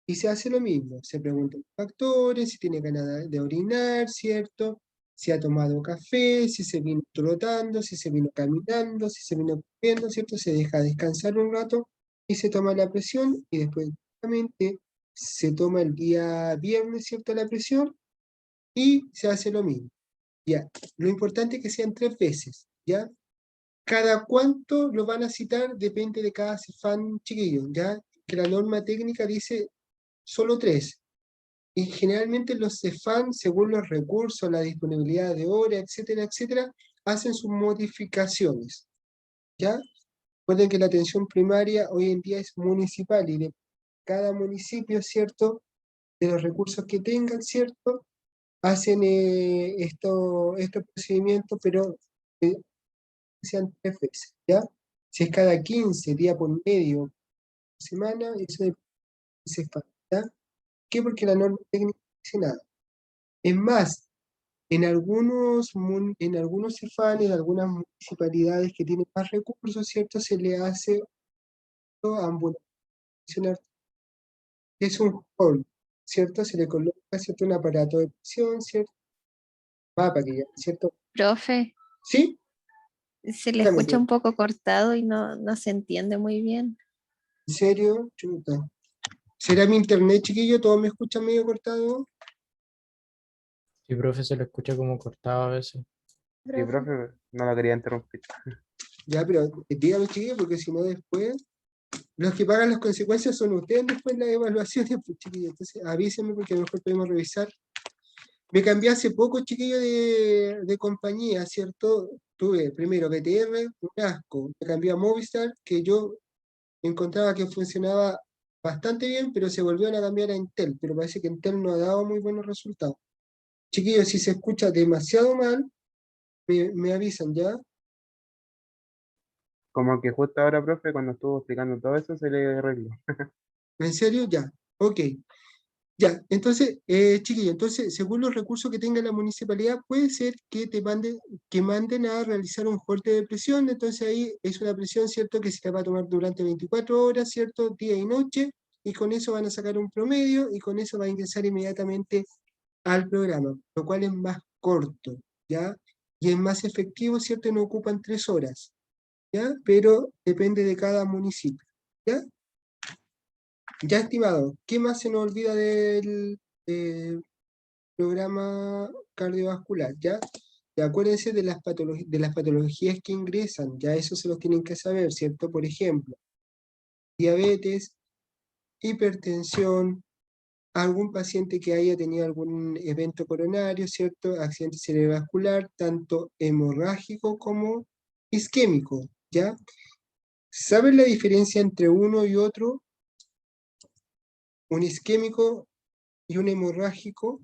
Speaker 2: y se hace lo mismo. Se preguntan factores, si tiene ganas de orinar, ¿cierto? Si ha tomado café, si se vino trotando, si se vino caminando, si se vino corriendo, ¿cierto? Se deja descansar un rato y se toma la presión y después nuevamente se toma el día viernes, ¿cierto? La presión y se hace lo mismo. Ya, lo importante es que sean 3 veces, ¿ya? Cada cuánto lo van a citar depende de cada CEFAM, chiquillo, ¿ya? Que la norma técnica dice solo 3. Y generalmente los CEFAM, según los recursos, la disponibilidad de horas, etcétera, etcétera, hacen sus modificaciones, ¿ya? Recuerden que la atención primaria hoy en día es municipal y de cada municipio, ¿cierto? De los recursos que tengan, ¿cierto? Hacen estos procedimientos, pero sean 3 veces, ¿ya? Si es cada 15 días por medio, semana, eso se ¿ya? ¿Qué? Porque la norma técnica no dice nada. Es más, en algunos CEFAM, en algunas municipalidades que tienen más recursos, ¿cierto? Se le hace ambulancia, es un hall, ¿cierto? Se le coloca, ¿cierto? Un aparato de presión, ¿cierto? Mapa que ya, ¿cierto?
Speaker 12: Profe,
Speaker 2: ¿Sí?
Speaker 12: se le
Speaker 2: Dígame,
Speaker 12: escucha
Speaker 2: dígame.
Speaker 12: un poco cortado y no se entiende muy bien.
Speaker 2: ¿En serio? Chuta. ¿Será mi internet, chiquillo? ¿Todos me escuchan medio cortado?
Speaker 9: Sí, profe, se lo escucha como cortado a veces.
Speaker 6: Sí, profe, no la quería interrumpir.
Speaker 2: Ya, pero dígame, chiquillo, porque si no después, los que pagan las consecuencias son ustedes después en las evaluaciones, pues, chiquillo. Entonces avísenme porque a lo mejor podemos revisar. Me cambié hace poco, chiquillo, de compañía, ¿cierto? Tuve primero BTR, un asco. Me cambié a Movistar, que yo encontraba que funcionaba bastante bien, pero se volvieron a cambiar a Entel, pero parece que Entel no ha dado muy buenos resultados. Chiquillos, si se escucha demasiado mal, me avisan, ¿ya?
Speaker 6: Como que justo ahora, profe, cuando estuvo explicando todo eso, se le arregló.
Speaker 2: ¿En serio? Ya, ok. Ya, entonces, chiquillo, entonces, según los recursos que tenga la municipalidad, puede ser que manden a realizar un corte de presión, entonces ahí es una presión, ¿cierto?, que se te va a tomar durante 24 horas, ¿cierto?, día y noche, y con eso van a sacar un promedio, y con eso va a ingresar inmediatamente al programa, lo cual es más corto, ¿ya? Y es más efectivo, ¿cierto?, y no ocupan 3 horas, ¿ya? Pero depende de cada municipio, ¿ya? Ya, estimado, ¿qué más se nos olvida del programa cardiovascular? ¿Ya? Y acuérdense de las patologías que ingresan, ya eso se los tienen que saber, ¿cierto? Por ejemplo, diabetes, hipertensión, algún paciente que haya tenido algún evento coronario, ¿cierto? Accidente cerebrovascular, tanto hemorrágico como isquémico, ¿ya? ¿Saben la diferencia entre uno y otro? Un isquémico y un hemorrágico.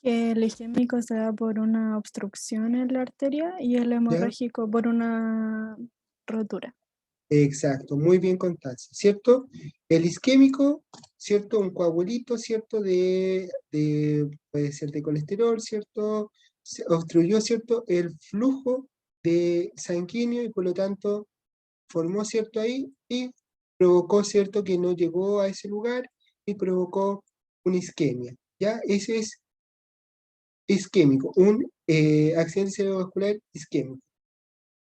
Speaker 8: Que el isquémico se da por una obstrucción en la arteria y el
Speaker 2: ¿Ya?
Speaker 8: hemorrágico por una rotura.
Speaker 2: Exacto, muy bien, Constanza, ¿cierto? El isquémico, ¿cierto? Un coagulito, ¿cierto? Puede ser de colesterol, ¿cierto? se obstruyó, ¿cierto?, el flujo de sanguíneo y por lo tanto formó, ¿cierto?, ahí y provocó, ¿cierto?, que no llegó a ese lugar y provocó una isquemia, ¿ya? Ese es isquémico, un accidente cerebrovascular isquémico.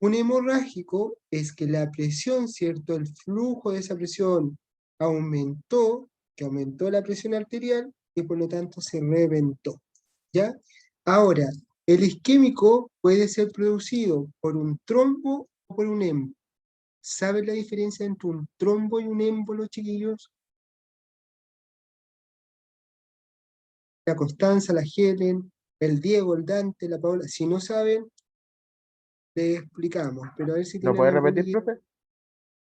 Speaker 2: Un hemorrágico es que la presión, ¿cierto?, el flujo de esa presión aumentó, que aumentó la presión arterial y por lo tanto se reventó, ¿ya? Ahora, el isquémico puede ser producido por un trombo o por un émbolo. ¿Saben la diferencia entre un trombo y un émbolo, chiquillos? La Constanza, la Helen, el Diego, el Dante, la Paola. Si no saben, les explicamos, pero a ver si
Speaker 6: ¿Lo
Speaker 2: tienen
Speaker 6: puedes
Speaker 2: algún...
Speaker 6: repetir, profe?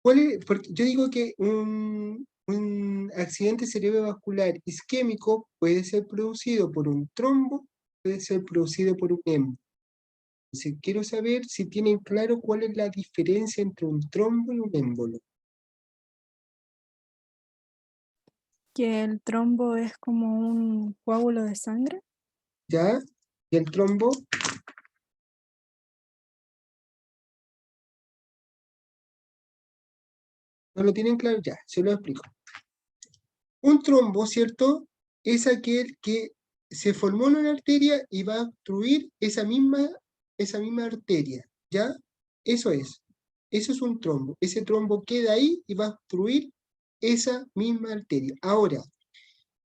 Speaker 2: ¿Cuál es? Porque yo digo que un accidente cerebrovascular isquémico puede ser producido por un trombo, puede ser producido por un émbolo. Entonces, quiero saber si tienen claro cuál es la diferencia entre un trombo y un émbolo.
Speaker 8: Que el trombo es como un coágulo de sangre.
Speaker 2: ¿Ya? ¿Y el trombo? ¿No lo tienen claro? Ya, se lo explico. Un trombo, ¿cierto?, es aquel que se formó en una arteria y va a obstruir esa misma arteria, ¿ya? Eso es un trombo. Ese trombo queda ahí y va a obstruir esa misma arteria. Ahora,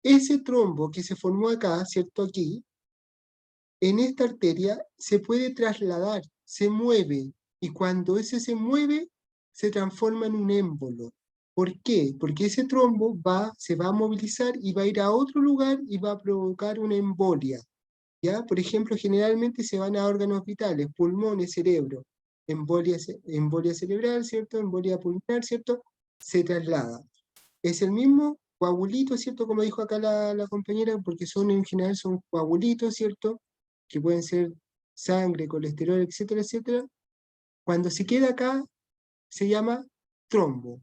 Speaker 2: ese trombo que se formó acá, ¿cierto?, aquí, en esta arteria se puede trasladar, se mueve, y cuando ese se mueve, se transforma en un émbolo. ¿Por qué? Porque ese trombo se va a movilizar y va a ir a otro lugar y va a provocar una embolia, ¿ya? Por ejemplo, generalmente se van a órganos vitales, pulmones, cerebro, embolia cerebral, ¿cierto? Embolia pulmonar, ¿cierto? Se traslada. Es el mismo coagulito, ¿cierto? Como dijo acá la compañera, porque en general son coagulitos, ¿cierto? Que pueden ser sangre, colesterol, etcétera, etcétera. Cuando se queda acá, se llama trombo.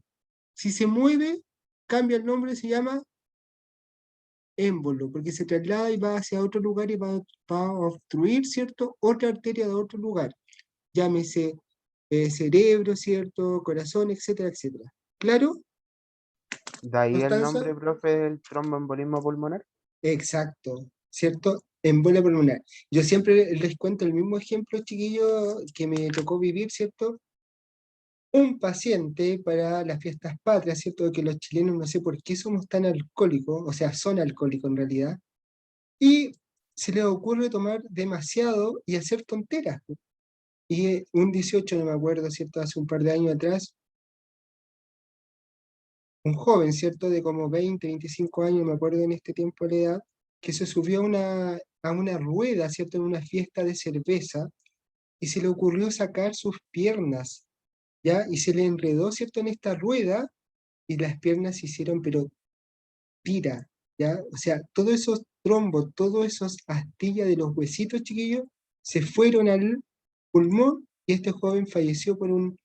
Speaker 2: Si se mueve, cambia el nombre, se llama émbolo, porque se traslada y va hacia otro lugar y va a obstruir, ¿cierto?, otra arteria de otro lugar. Llámese cerebro, ¿cierto?, corazón, etcétera, etcétera. ¿Claro?
Speaker 6: De ahí el
Speaker 2: ¿Constanza?
Speaker 6: nombre, profe, del tromboembolismo pulmonar.
Speaker 2: Exacto, ¿cierto? Embolia pulmonar. Yo siempre les cuento el mismo ejemplo, chiquillo, que me tocó vivir, ¿cierto? Un paciente para las fiestas patrias, ¿cierto? Que los chilenos no sé por qué somos tan alcohólicos, o sea, son alcohólicos en realidad, y se les ocurre tomar demasiado y hacer tonteras. Y un 18, no me acuerdo, ¿cierto? Hace un par de años atrás, un joven, ¿cierto? De como 20, 25 años, me acuerdo en este tiempo de edad, que se subió a una rueda, ¿cierto? En una fiesta de cerveza, y se le ocurrió sacar sus piernas, ¿ya? Y se le enredó, ¿cierto? En esta rueda, y las piernas se hicieron, pero tira, ¿ya? O sea, todos esos trombos, todos esos astillas de los huesitos, chiquillos, se fueron al pulmón, y este joven falleció por un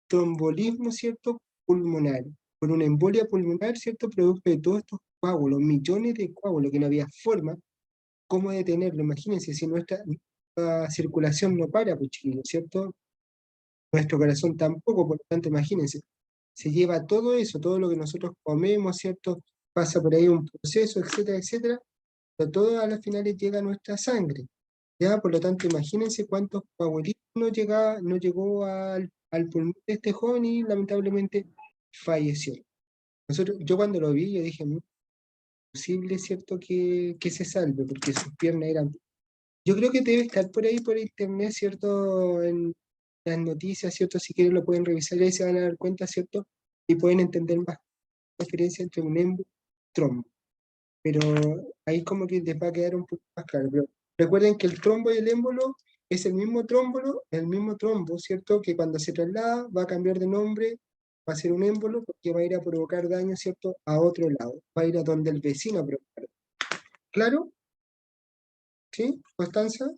Speaker 2: trombolismo, ¿cierto? Pulmonar, por una embolia pulmonar, ¿cierto? Producto de todos estos coágulos, millones de coágulos, que no había forma cómo detenerlo. Imagínense, si nuestra circulación no para, pues chiquillos, ¿cierto? Nuestro corazón tampoco, por lo tanto, imagínense, se lleva todo eso, todo lo que nosotros comemos, ¿cierto? Pasa por ahí un proceso, etcétera, etcétera, pero todo a las finales llega a nuestra sangre, ¿ya? Por lo tanto, imagínense cuántos coagulitos no llegó al pulmón de este joven y lamentablemente falleció. Yo cuando lo vi, yo dije, no es posible, ¿cierto?, que se salve, porque sus piernas eran... Yo creo que debe estar por ahí, por internet, ¿cierto?, en las noticias, ¿cierto? Si quieren lo pueden revisar y ahí se van a dar cuenta, ¿cierto? Y pueden entender más la diferencia entre un émbolo y un trombo. Pero ahí como que les va a quedar un poco más claro. Pero recuerden que el trombo y el émbolo es el mismo trombo, ¿cierto? Que cuando se traslada va a cambiar de nombre, va a ser un émbolo porque va a ir a provocar daño, ¿cierto?, a otro lado. Va a ir a donde el vecino a provocar. ¿Claro? ¿Sí? ¿Constanza?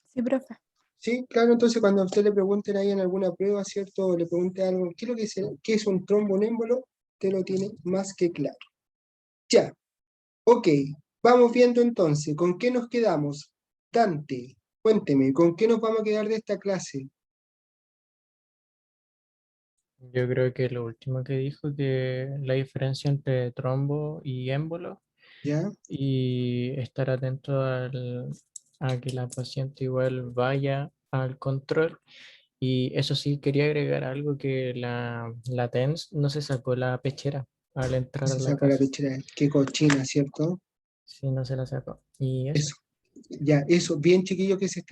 Speaker 8: Sí, profe.
Speaker 2: Sí, claro, entonces cuando a usted le pregunten ahí en alguna prueba, ¿cierto? O le pregunte algo, ¿qué es lo que qué es un trombo, un émbolo? Usted lo tiene más que claro. Ya, ok, vamos viendo entonces, ¿con qué nos quedamos? constante. Cuénteme, ¿con qué nos vamos a quedar de esta clase?
Speaker 9: Yo creo que lo último que dijo, que la diferencia entre trombo y émbolo,
Speaker 2: ¿Ya?
Speaker 9: y estar atento a que la paciente igual vaya al control. Y eso sí, quería agregar algo, que la TENS no se sacó la pechera al entrar a
Speaker 2: Se
Speaker 9: la
Speaker 2: sacó la
Speaker 9: casa.
Speaker 2: pechera. Qué cochina, ¿cierto?
Speaker 9: Sí, no se la sacó. Y eso.
Speaker 2: Eso. Ya, eso, bien chiquillos, que se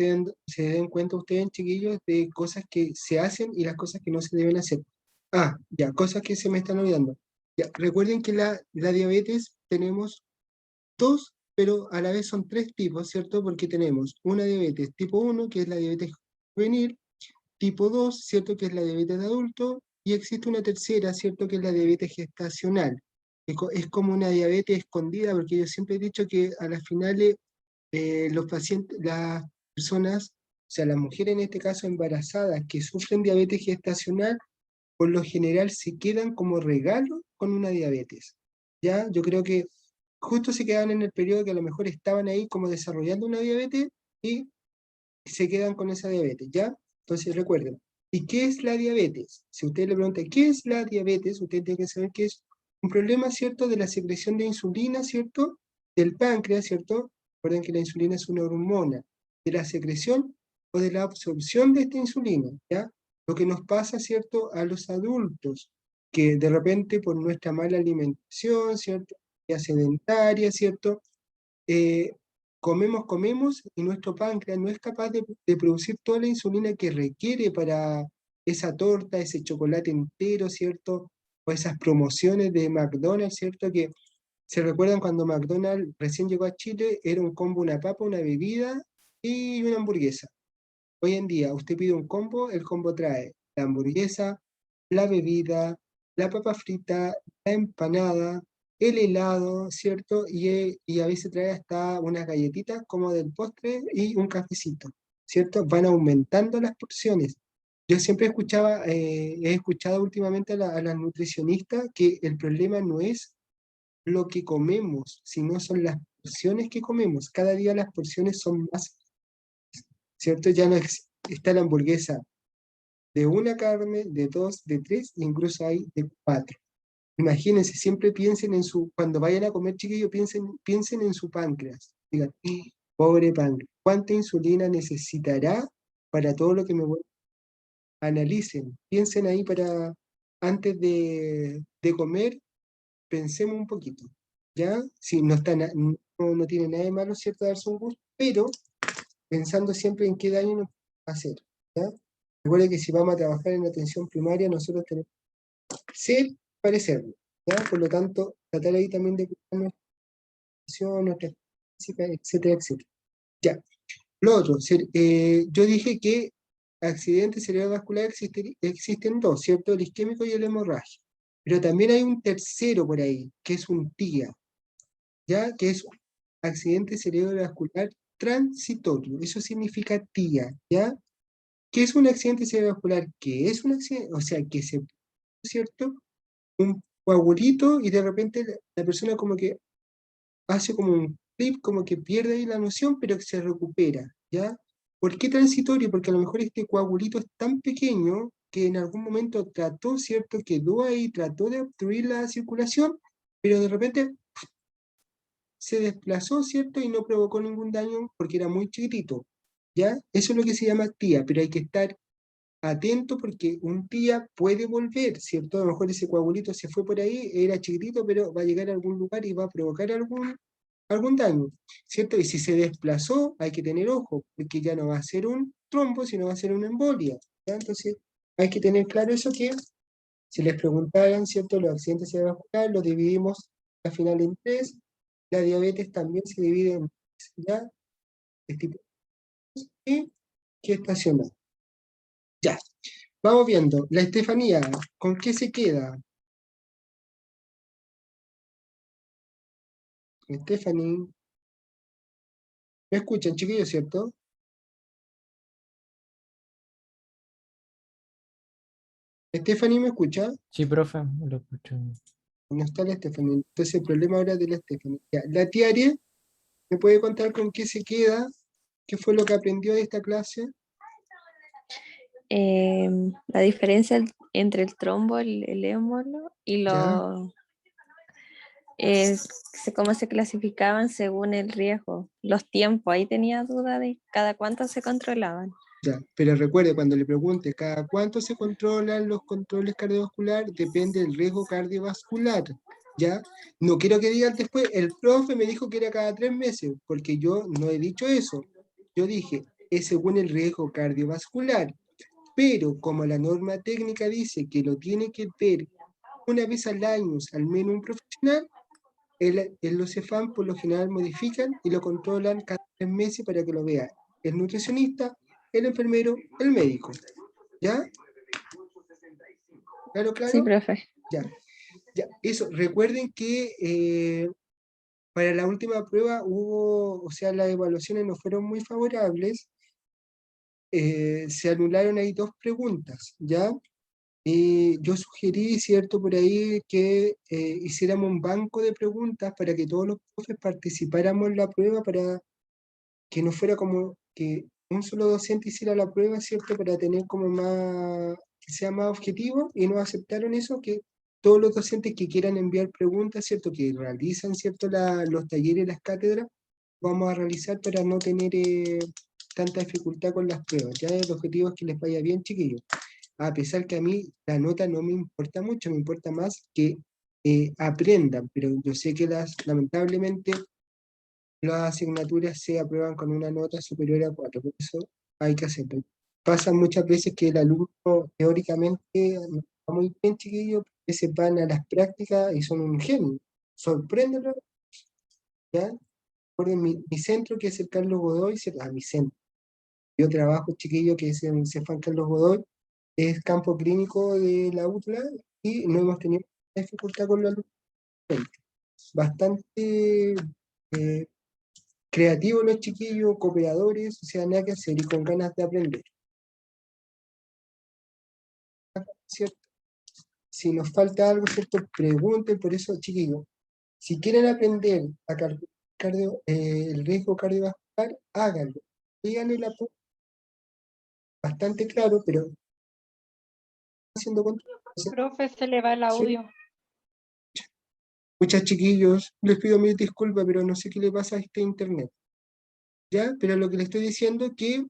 Speaker 2: den cuenta ustedes, chiquillos, de cosas que se hacen y las cosas que no se deben hacer. Ah, ya, cosas que se me están olvidando. Ya, recuerden que la diabetes tenemos dos, pero a la vez son tres tipos, ¿cierto? Porque tenemos una diabetes tipo 1, que es la diabetes juvenil, tipo 2, ¿cierto? Que es la diabetes de adulto, y existe una tercera, ¿cierto? Que es la diabetes gestacional. Es como una diabetes escondida, porque yo siempre he dicho que a las finales los pacientes, las personas, o sea, las mujeres en este caso embarazadas que sufren diabetes gestacional, por lo general se quedan como regalo con una diabetes. ¿Ya? Yo creo que justo se quedan en el periodo que a lo mejor estaban ahí como desarrollando una diabetes y se quedan con esa diabetes, ¿ya? Entonces recuerden, ¿y qué es la diabetes? Si usted le pregunta, ¿qué es la diabetes? Usted tiene que saber que es un problema, ¿cierto?, de la secreción de insulina, ¿cierto?, del páncreas, ¿cierto? Recuerden que la insulina es una hormona, de la secreción o de la absorción de esta insulina, ¿ya? Lo que nos pasa, ¿cierto?, a los adultos, que de repente por nuestra mala alimentación, ¿cierto?, ya sedentaria, ¿cierto?, eh, comemos y nuestro páncreas no es capaz de producir toda la insulina que requiere para esa torta, ese chocolate entero, ¿cierto? O esas promociones de McDonald's, ¿cierto? Que se recuerdan cuando McDonald's recién llegó a Chile, era un combo, una papa, una bebida y una hamburguesa. Hoy en día usted pide un combo, el combo trae la hamburguesa, la bebida, la papa frita, la empanada, el helado, ¿cierto? Y a veces trae hasta unas galletitas como del postre y un cafecito, ¿cierto? Van aumentando las porciones. Yo siempre he escuchado últimamente a las nutricionistas que el problema no es lo que comemos, sino son las porciones que comemos. Cada día las porciones son más, ¿cierto? Ya no está la hamburguesa de una carne, de dos, de tres, e incluso hay de cuatro. Imagínense, siempre piensen en cuando vayan a comer, chiquillos, piensen en su páncreas. Digan, pobre páncreas, ¿cuánta insulina necesitará para todo lo que me voy? Analicen, piensen ahí antes de comer, pensemos un poquito, ¿ya? Si no no tiene nada de malo, ¿cierto?, darse un gusto, pero pensando siempre en qué daño nos va a hacer, ¿ya? Recuerden que si vamos a trabajar en atención primaria, nosotros tenemos que ser, parecerlo, ¿ya? Por lo tanto, tratar ahí también de cuidar nuestra atención, nuestra física, etcétera, etcétera. Ya. Lo otro, yo dije que accidentes cerebrovasculares existen dos, ¿cierto? El isquémico y el hemorrágico. Pero también hay un tercero por ahí, que es un TIA, ¿ya? Que es accidente cerebrovascular transitorio. Eso significa TIA, ¿ya? ¿Qué es un accidente cerebrovascular? ¿Qué es un accidente? O sea, que se, ¿cierto?, un coagulito y de repente la persona como que hace como un clip, como que pierde ahí la noción, pero que se recupera, ¿ya? ¿Por qué transitorio? Porque a lo mejor este coagulito es tan pequeño que en algún momento trató, ¿cierto?, quedó ahí, trató de obstruir la circulación, pero de repente se desplazó, ¿cierto?, y no provocó ningún daño porque era muy chiquitito, ¿ya? Eso es lo que se llama TIA, pero hay que estar atento porque un día puede volver, ¿cierto? A lo mejor ese coagulito se fue por ahí, era chiquitito, pero va a llegar a algún lugar y va a provocar algún daño, ¿cierto? Y si se desplazó, hay que tener ojo, porque ya no va a ser un trombo, sino va a ser una embolia, ¿ya? Entonces, hay que tener claro eso, que si les preguntaran, ¿cierto?, los accidentes cerebrovasculares los dividimos al final en tres, la diabetes también se divide en tres, ¿ya? Es tipo y gestacional. Ya, vamos viendo. La Estefanía, ¿con qué se queda? Stephanie. ¿Me escuchan, chiquillos, cierto? ¿Stephanie me escucha?
Speaker 9: Sí, profe, lo escucho.
Speaker 2: No está la Stephanie. Entonces el problema ahora es de la Stephanie. Ya, la tía Ariel, ¿me puede contar con qué se queda? ¿Qué fue lo que aprendió de esta clase?
Speaker 12: La diferencia entre el trombo, el émbolo y
Speaker 2: Ya,
Speaker 12: cómo se clasificaban según el riesgo, los tiempos. Ahí tenía duda de cada cuánto se controlaban.
Speaker 2: ya. Pero recuerde, cuando le pregunte cada cuánto se controlan los controles cardiovasculares, depende del riesgo cardiovascular. ¿Ya? No quiero que digan después, el profe me dijo que era cada 3 meses, porque yo no he dicho eso. Yo dije, es según el riesgo cardiovascular. Pero como la norma técnica dice que lo tiene que ver una vez al año, al menos un profesional, los CEFAM por lo general modifican y lo controlan cada 3 meses para que lo vea el nutricionista, el enfermero, el médico. ¿Ya? ¿Claro,
Speaker 12: Sí,
Speaker 2: claro?
Speaker 12: profe.
Speaker 2: Ya. Ya. Eso, recuerden que para la última prueba hubo, o sea, las evaluaciones no fueron muy favorables. Se anularon ahí 2 preguntas, ¿ya? Y yo sugerí, cierto, por ahí que hiciéramos un banco de preguntas para que todos los profes participáramos en la prueba, para que no fuera como que un solo docente hiciera la prueba, cierto, para tener como más, que sea más objetivo, y no aceptaron eso, que todos los docentes que quieran enviar preguntas, cierto, que realizan, cierto, los talleres, las cátedras, vamos a realizar para no tener tanta dificultad con las pruebas. Ya el objetivo es que les vaya bien, chiquillos. A pesar que a mí la nota no me importa mucho, me importa más que aprendan, pero yo sé que lamentablemente las asignaturas se aprueban con una nota superior a 4, por eso hay que hacerlo. Pasa muchas veces que el alumno teóricamente no está muy bien, chiquillos, que se van a las prácticas y son un genio. Sorpréndelo, ¿ya? Recuerden mi centro, que es el Carlos Godoy, mi centro. Yo trabajo, chiquillo, que es en Cefán Carlos Godoy, es campo clínico de la UTLA, y no hemos tenido dificultad con los alumnos. Bastante creativos los chiquillos, cooperadores, o sea, nada que hacer y con ganas de aprender. ¿Cierto? Si nos falta algo, ¿cierto? Pregunten. Por eso, chiquillos, si quieren aprender a el riesgo cardiovascular, háganlo. Díganle bastante claro, pero haciendo control.
Speaker 3: Profe, se le va el
Speaker 2: ¿Sí?
Speaker 3: audio.
Speaker 2: Muchas chiquillos, les pido mil disculpas, pero no sé qué le pasa a este internet. ¿Ya? Pero lo que les estoy diciendo es que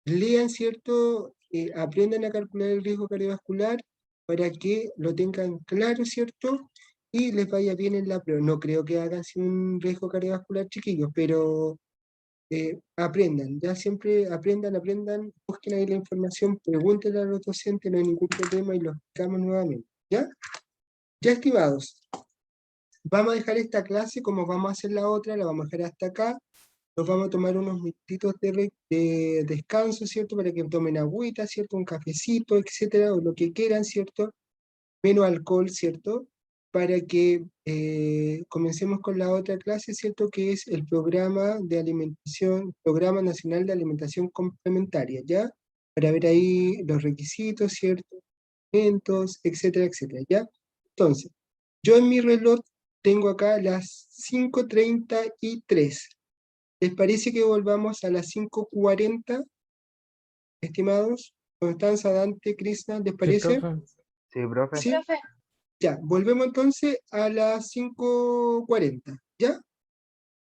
Speaker 2: lean, ¿cierto? Aprendan a calcular el riesgo cardiovascular para que lo tengan claro, ¿cierto? Y les vaya bien en la prueba. No creo que hagan sin un riesgo cardiovascular, chiquillos, pero aprendan, ya siempre aprendan, busquen ahí la información, pregúntenle a los docentes, no hay ningún problema y lo explicamos nuevamente, ¿ya? Ya, estimados, vamos a dejar esta clase como vamos a hacer la otra, la vamos a dejar hasta acá. Nos vamos a tomar unos minutitos de descanso, ¿cierto? Para que tomen agüita, ¿cierto? Un cafecito, etcétera, o lo que quieran, ¿cierto? Menos alcohol, ¿cierto? Para que comencemos con la otra clase, ¿cierto? Que es el programa de alimentación, Programa Nacional de Alimentación Complementaria, ¿ya? Para ver ahí los requisitos, ¿cierto? Eventos, etcétera, etcétera, ¿ya? Entonces, yo en mi reloj tengo acá las 5:33. ¿Les parece que volvamos a las 5:40, estimados? Constanza, Dante, Krishna, ¿les
Speaker 9: Sí,
Speaker 2: parece?
Speaker 9: profe.
Speaker 6: Sí, profe.
Speaker 2: ¿Sí?
Speaker 3: Profe,
Speaker 2: Ya, volvemos entonces a las 5:40, ¿ya?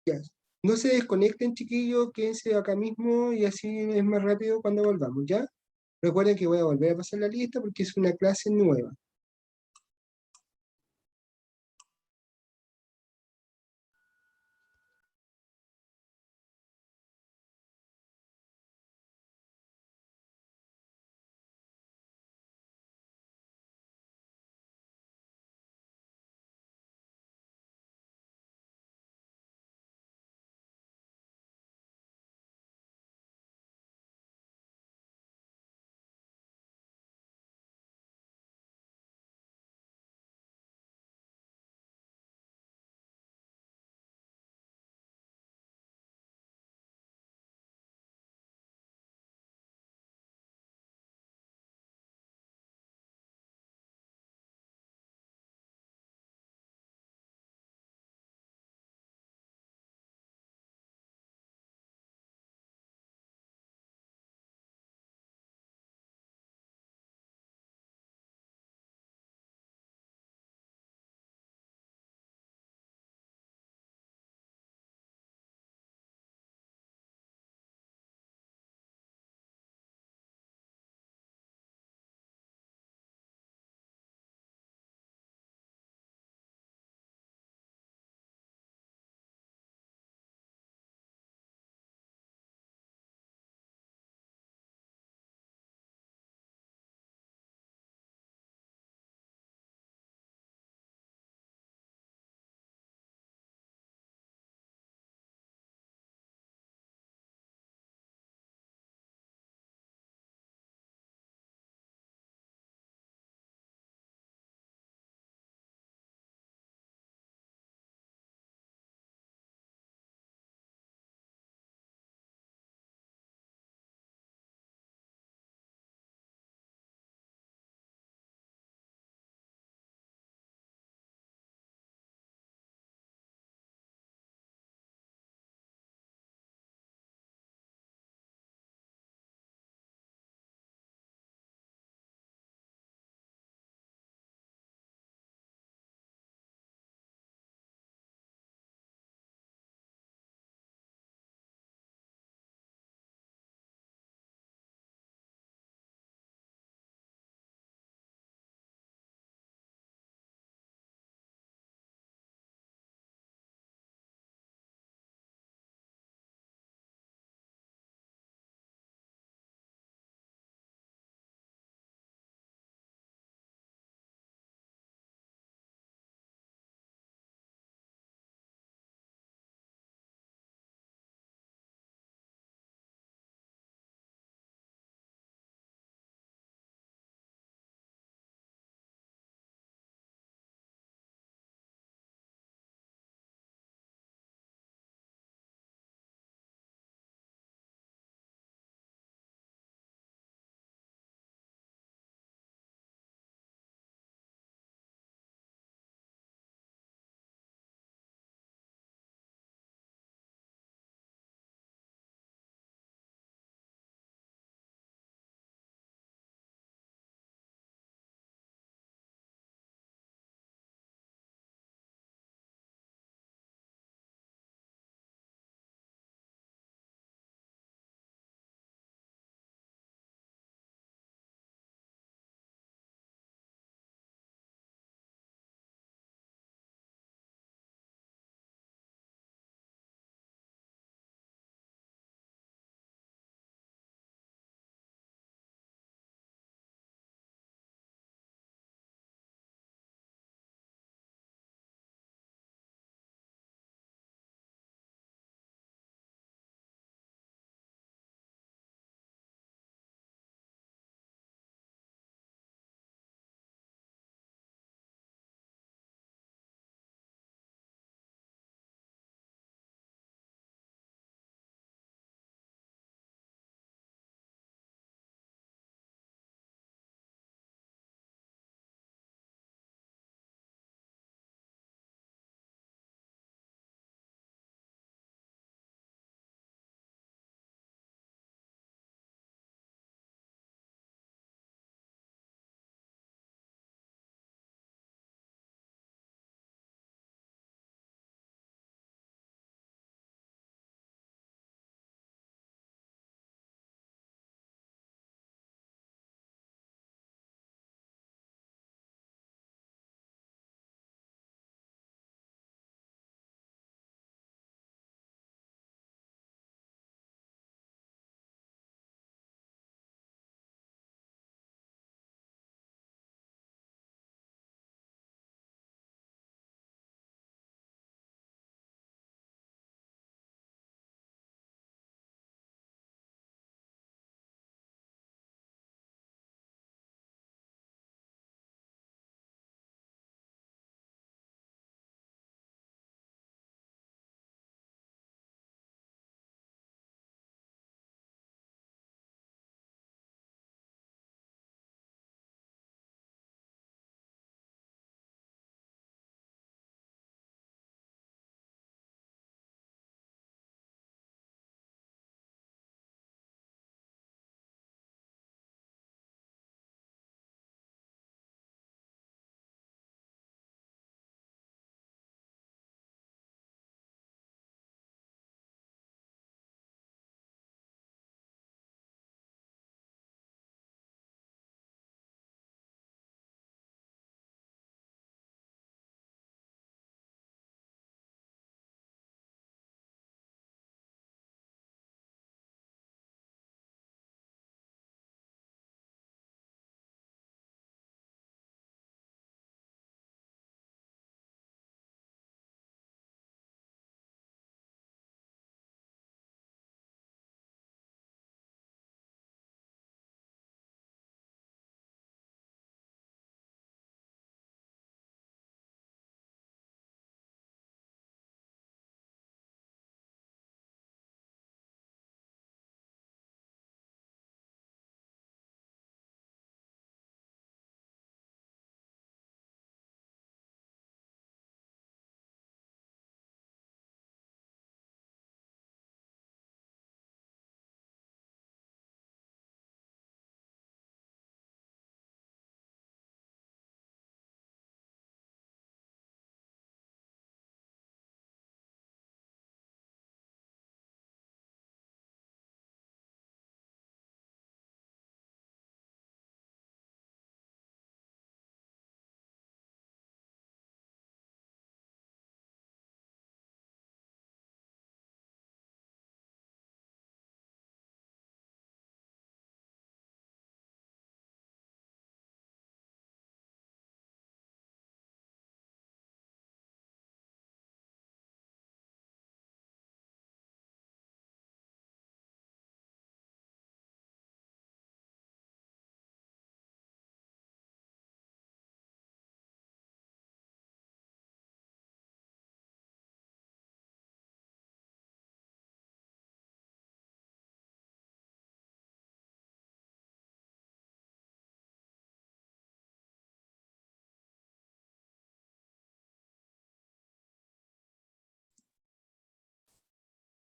Speaker 2: Ya. No se desconecten, chiquillos, quédense acá mismo y así es más rápido cuando volvamos, ¿ya? Recuerden que voy a volver a pasar la lista porque es una clase nueva.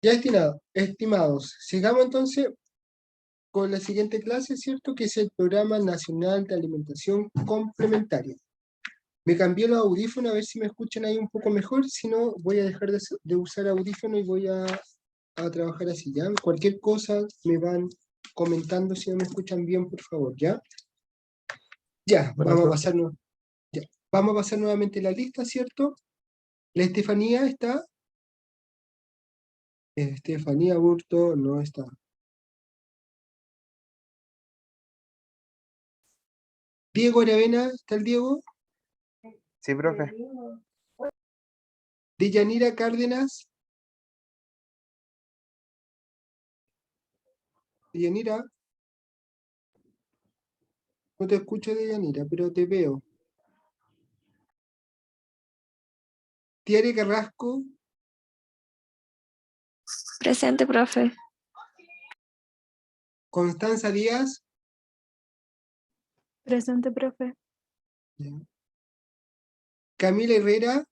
Speaker 2: Ya estimados, sigamos entonces con la siguiente clase, ¿cierto? Que es el Programa Nacional de Alimentación Complementaria. Me cambié los audífonos a ver si me escuchan ahí un poco mejor, si no voy a dejar de usar audífonos y voy a trabajar así, ¿ya? Cualquier cosa me van comentando si no me escuchan bien, por favor, ¿ya? Ya,
Speaker 9: Bueno,
Speaker 2: vamos a
Speaker 9: profe.
Speaker 2: pasar, ya. Vamos a pasar nuevamente la lista, ¿cierto? La Estefanía está. Estefanía Burto no está. Diego Aravena, ¿está el Diego?
Speaker 6: Sí, profe.
Speaker 2: Deyanira Cárdenas. Deyanira. No te escucho, Deyanira, pero te veo. Tiare Carrasco.
Speaker 12: Presente, profe.
Speaker 2: Constanza Díaz.
Speaker 8: Presente, profe.
Speaker 2: Ya. Camila Herrera.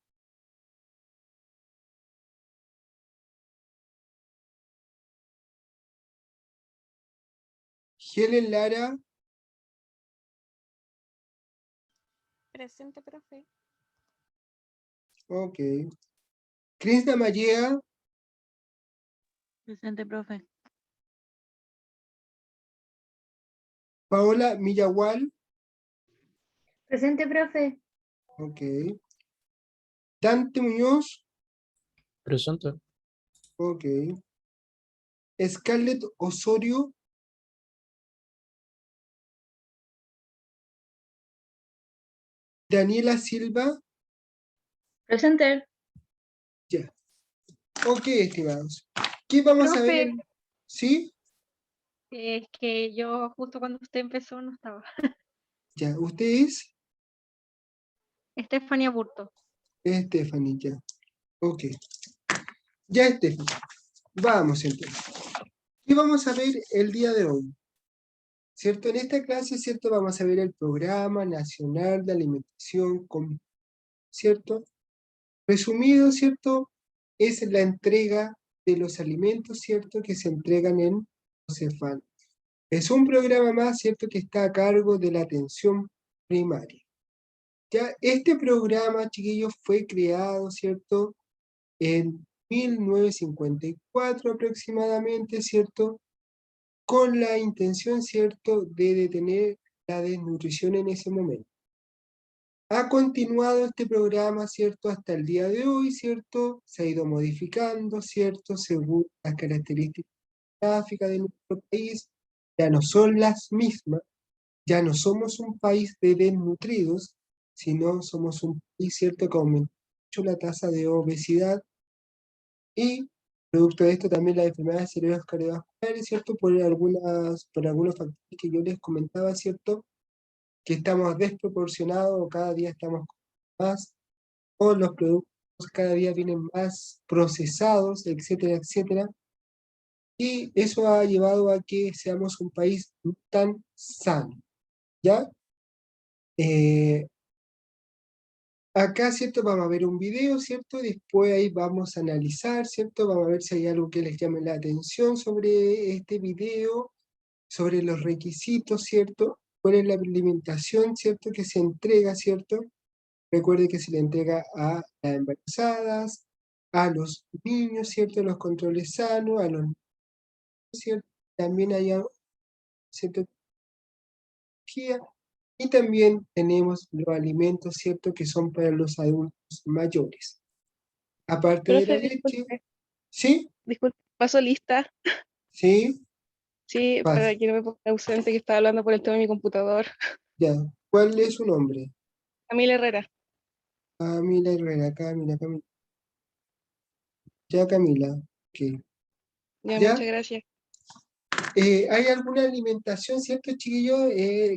Speaker 2: Helen Lara.
Speaker 1: Presente, profe.
Speaker 2: Ok. Krishna Mallea.
Speaker 4: Presente, profe.
Speaker 2: Paola Millagual.
Speaker 10: Presente, profe.
Speaker 2: Ok. Dante Muñoz.
Speaker 9: Presente.
Speaker 2: Ok. Scarlett Osorio. Daniela Silva.
Speaker 10: Presente.
Speaker 2: Ya. Ok, estimados. ¿Qué vamos a ver
Speaker 3: Profe,
Speaker 2: en... ¿Sí?
Speaker 3: es que yo justo cuando usted empezó no estaba.
Speaker 2: Ya. ¿Usted es?
Speaker 3: Estefanía Burto.
Speaker 2: Stephanie, ya. Ok. Ya, Stephanie. Vamos entonces. ¿Qué vamos a ver el día de hoy? ¿Cierto? En esta clase, ¿cierto? Vamos a ver el Programa Nacional de Alimentación, ¿cierto? Resumido, ¿cierto? Es la entrega de los alimentos, ¿cierto? Que se entregan en Cefal. Es un programa más, ¿cierto? Que está a cargo de la atención primaria. Ya, este programa, chiquillos, fue creado, ¿cierto? En 1954 aproximadamente, ¿cierto? Con la intención, ¿cierto?, de detener la desnutrición en ese momento. Ha continuado este programa, ¿cierto?, hasta el día de hoy, ¿cierto? Se ha ido modificando, ¿cierto?, según las características geográficas de nuestro país, ya no son las mismas, ya no somos un país de desnutridos, sino somos un país, ¿cierto?, que aumentó mucho la tasa de obesidad y producto de esto también las enfermedades cerebrovasculares, ¿cierto? Por algunos factores que yo les comentaba, ¿cierto? Que estamos desproporcionados, o cada día estamos más, o los productos cada día vienen más procesados, etcétera, etcétera. Y eso ha llevado a que seamos un país no tan sano, ¿ya? Acá, ¿cierto? Vamos a ver un video, ¿cierto? Después ahí vamos a analizar, ¿cierto? Vamos a ver si hay algo que les llame la atención sobre este video, sobre los requisitos, ¿cierto? ¿Cuál es la alimentación, ¿cierto? Que se entrega, ¿cierto? Recuerde que se le entrega a las embarazadas, a los niños, ¿cierto? Los controles sanos, a los niños, ¿cierto? También hay, ¿cierto? Y también tenemos los alimentos, ¿cierto? Que son para los adultos mayores. Aparte de la
Speaker 11: Profe,
Speaker 2: leche,
Speaker 11: disculpe,
Speaker 2: ¿sí?
Speaker 11: disculpe, paso lista.
Speaker 2: ¿Sí?
Speaker 11: Sí,
Speaker 2: Paz.
Speaker 11: para que no me ponga ausente que estaba hablando por el tema de mi computador.
Speaker 2: Ya. ¿Cuál es su nombre?
Speaker 11: Camila Herrera.
Speaker 2: Camila Herrera, Camila. Ya, Camila. Ok.
Speaker 11: Ya,
Speaker 2: ¿Ya?
Speaker 11: muchas gracias.
Speaker 2: ¿Hay alguna alimentación, cierto, chiquillo,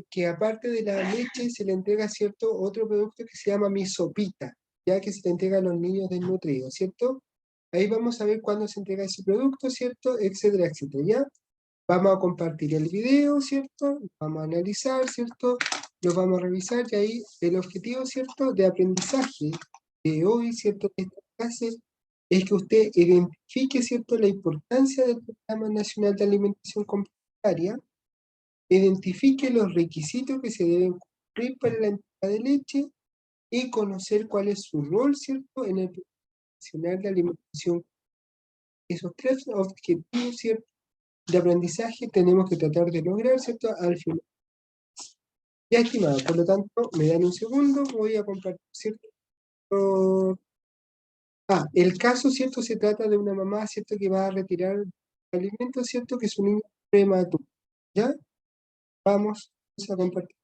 Speaker 2: que aparte de la leche se le entrega, cierto, otro producto que se llama misopita, ya que se le entrega a los niños desnutridos, ¿cierto? Ahí vamos a ver cuándo se entrega ese producto, ¿cierto? Etcétera, etcétera, ¿ya? Vamos a compartir el video, ¿cierto? Vamos a analizar, ¿cierto? Lo vamos a revisar y ahí el objetivo, ¿cierto? De aprendizaje de hoy, ¿cierto? De esta clase es que usted identifique, ¿cierto?, la importancia del Programa Nacional de Alimentación Complementaria, identifique los requisitos que se deben cumplir para la entrega de leche y conocer cuál es su rol, ¿cierto?, en el Programa Nacional de Alimentación. Esos tres objetivos, ¿cierto?, de aprendizaje tenemos que tratar de lograr, ¿cierto?, al final. Ya, estimado, por lo tanto, me dan un segundo, voy a compartir, ¿cierto? El caso, ¿cierto? Se trata de una mamá, ¿cierto?, que va a retirar alimentos, ¿cierto?, que su niño prematuro. ¿Ya? Vamos a compartir.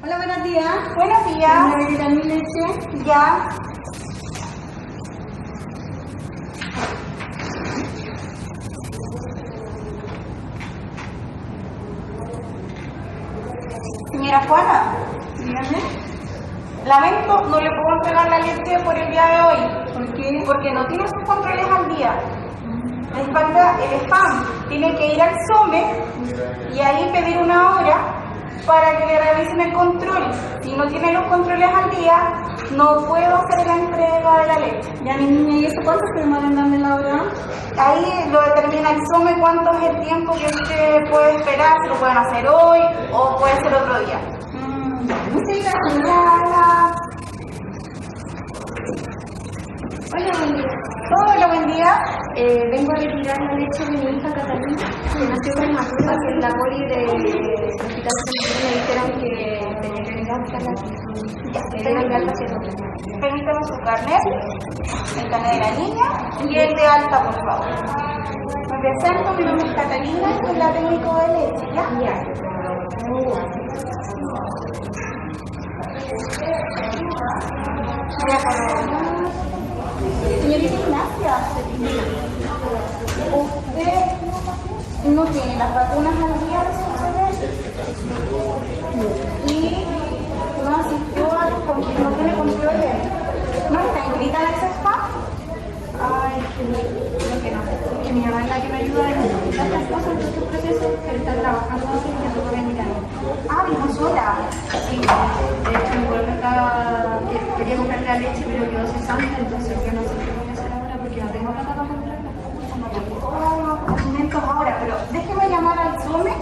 Speaker 13: Hola, buenos días. Buenos días. ¿Me retirar mi leche? Ya. Señora Juana, dígame. Lamento, no le puedo entregar la leche por el día de hoy. ¿Por qué? Porque no tiene sus controles al día. Le falta el spam. Tiene que ir al SOME y ahí pedir una hora para que le revisen el control. Si no tiene los controles al día, no puedo hacer la entrega de la leche. Ya, mi niña, ¿y eso cuánto se demora en darme la hora? Ahí lo determina el SOME cuánto es el tiempo que usted puede esperar, si lo pueden hacer hoy o puede ser otro día. Muchas gracias. Hola, buen día. Hola, buen día. Vengo a retirar la leche de mi hija Catalina, que nació prematura, que en la poli del hospital me dijeron que tenía que venir a buscarla aquí. Ya, tengo que alta hacia otro. Permítame su carnet, el carnet de la niña y el de alta, por favor. Me presento, mi nombre es Catalina y soy la técnico de leche, ¿ya? Ya. Señorita Ignacia, usted no tiene las vacunas al día de su bebé y no asistió no tiene controles. ¿No está inscrita en el CESPA? Ay, creo que no. Que mi mamá es la que me ayuda en estas cosas, en estos procesos, que está trabajando así y no puede mirar. Ah, vino sola. Sí, de hecho mi pueblo quería comprarle la leche, pero quedó cesante, entonces yo no sé qué voy a hacer ahora porque no tengo plata para comprarla. Alimentos ahora, pero déjeme llamar al SOME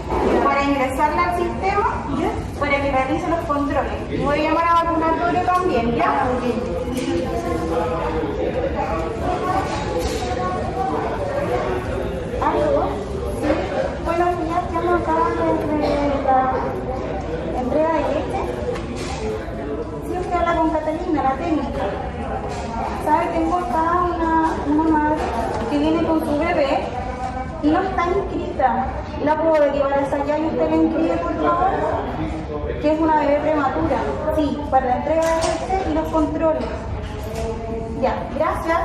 Speaker 13: para ingresarla al sistema, ¿ya? Para que realice los controles. Y voy a llamar a vacunatorio también, ¿ya? ¿Algo? Sí. Buenos días, llamo acá desde la entrega de leche. Sí, usted habla con Catalina, la técnica. ¿Sabe? Tengo acá una madre que viene con su bebé y no está inscrita. ¿La puedo derivar a esa ya y usted la inscribe, por favor? Que es una bebé prematura. Sí, para la entrega de leche y los controles. Ya, gracias.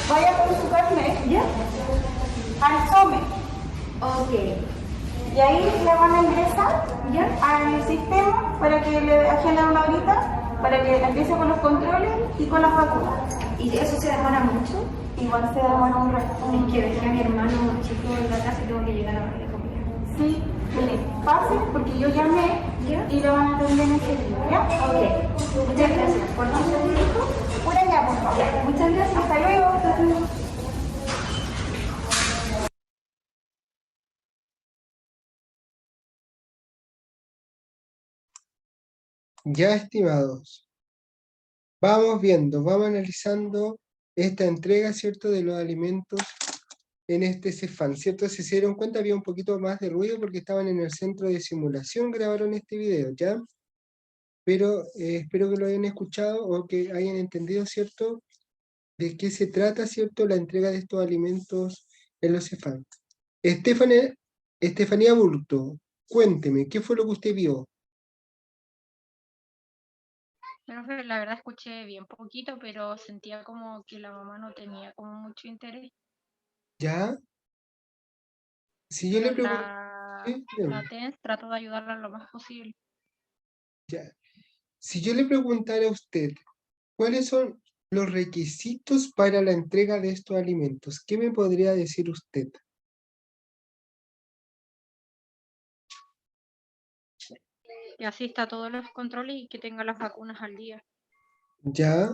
Speaker 13: Vaya con su carnet, ¿ya? Al SOME. Ok. Y ahí le van a ingresar, ¿ya?, al sistema para que le agenden una horita, para que empiece con los controles y con las vacunas. ¿Y eso se demora mucho? Igual se demora un rato. Es que dejé a mi hermano chico en la casa y tengo que llegar a darle comida. Sí, mire, pase porque yo llamé, ¿ya?, y lo van a atender en ese día, ¿ya? Ok. Muchas gracias. ¿Por qué se dijo? Por allá, por favor. Muchas gracias. Hasta luego.
Speaker 2: Ya, estimados, vamos viendo, vamos analizando esta entrega, ¿cierto?, de los alimentos en este Cefam, ¿cierto? Si se dieron cuenta había un poquito más de ruido porque estaban en el centro de simulación, grabaron este video, ¿ya? Pero espero que lo hayan escuchado o que hayan entendido, ¿cierto? De qué se trata, ¿cierto? La entrega de estos alimentos en los Cefam. Estefanía Burto, cuénteme, ¿qué fue lo que usted vio?
Speaker 3: Profe, la verdad escuché bien poquito, pero sentía como que la mamá no tenía como mucho interés.
Speaker 2: ¿Ya? Si yo le
Speaker 3: Pero
Speaker 2: pregunto...
Speaker 3: la TENS trató de ayudarla lo más posible.
Speaker 2: Ya. Si yo le preguntara a usted, ¿cuáles son los requisitos para la entrega de estos alimentos? ¿Qué me podría decir usted?
Speaker 3: Que asista a todos los controles y que tenga las vacunas al día.
Speaker 2: ¿Ya?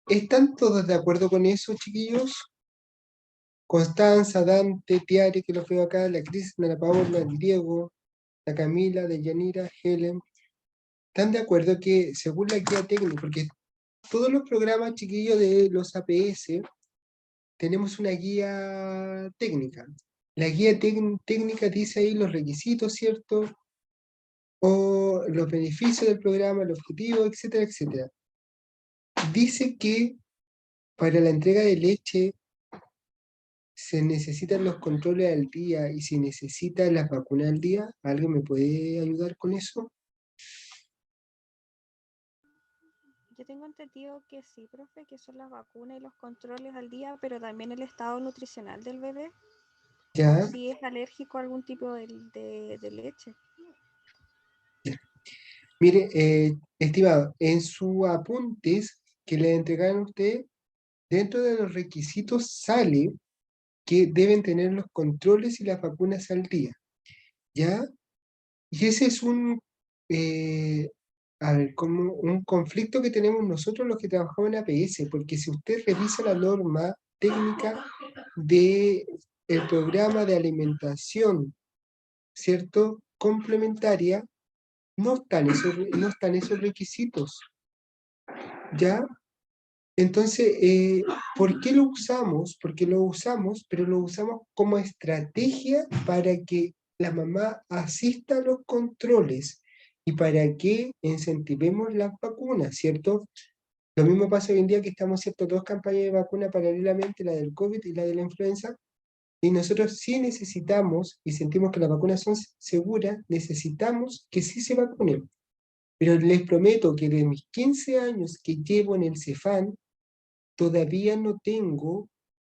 Speaker 2: ¿Están todos de acuerdo con eso, chiquillos? Constanza, Dante, Tiare, que los veo acá, la Cristina, la Paola, el Diego, la Camila, la Yanira, Helen. ¿Están de acuerdo que según la guía técnica, porque todos los programas, chiquillos, de los APS, tenemos una guía técnica. La guía técnica dice ahí los requisitos, ¿cierto? O los beneficios del programa, el objetivo, etcétera, etcétera. Dice que para la entrega de leche se necesitan los controles al día y si necesita las vacunas al día. ¿Alguien me puede ayudar con eso?
Speaker 1: Yo tengo entendido que sí, profe, que son las vacunas y los controles al día, pero también el estado nutricional del bebé,
Speaker 2: Ya.
Speaker 1: por si es alérgico a algún tipo de leche.
Speaker 2: Mire, estimado, en sus apuntes que le entregaron a usted, dentro de los requisitos sale que deben tener los controles y las vacunas al día, ¿ya? Y ese es como un conflicto que tenemos nosotros los que trabajamos en APS, porque si usted revisa la norma técnica del programa de alimentación, ¿cierto? Complementaria, no están esos requisitos, ¿ya? Entonces, ¿por qué lo usamos? Porque lo usamos, pero lo usamos como estrategia para que la mamá asista a los controles y para que incentivemos las vacunas, ¿cierto? Lo mismo pasa hoy en día que estamos, ¿cierto? Dos campañas de vacuna paralelamente, la del COVID y la de la influenza, y nosotros sí necesitamos y sentimos que las vacunas son seguras, necesitamos que sí se vacunen. Pero les prometo que de mis 15 años que llevo en el Cefam, todavía no tengo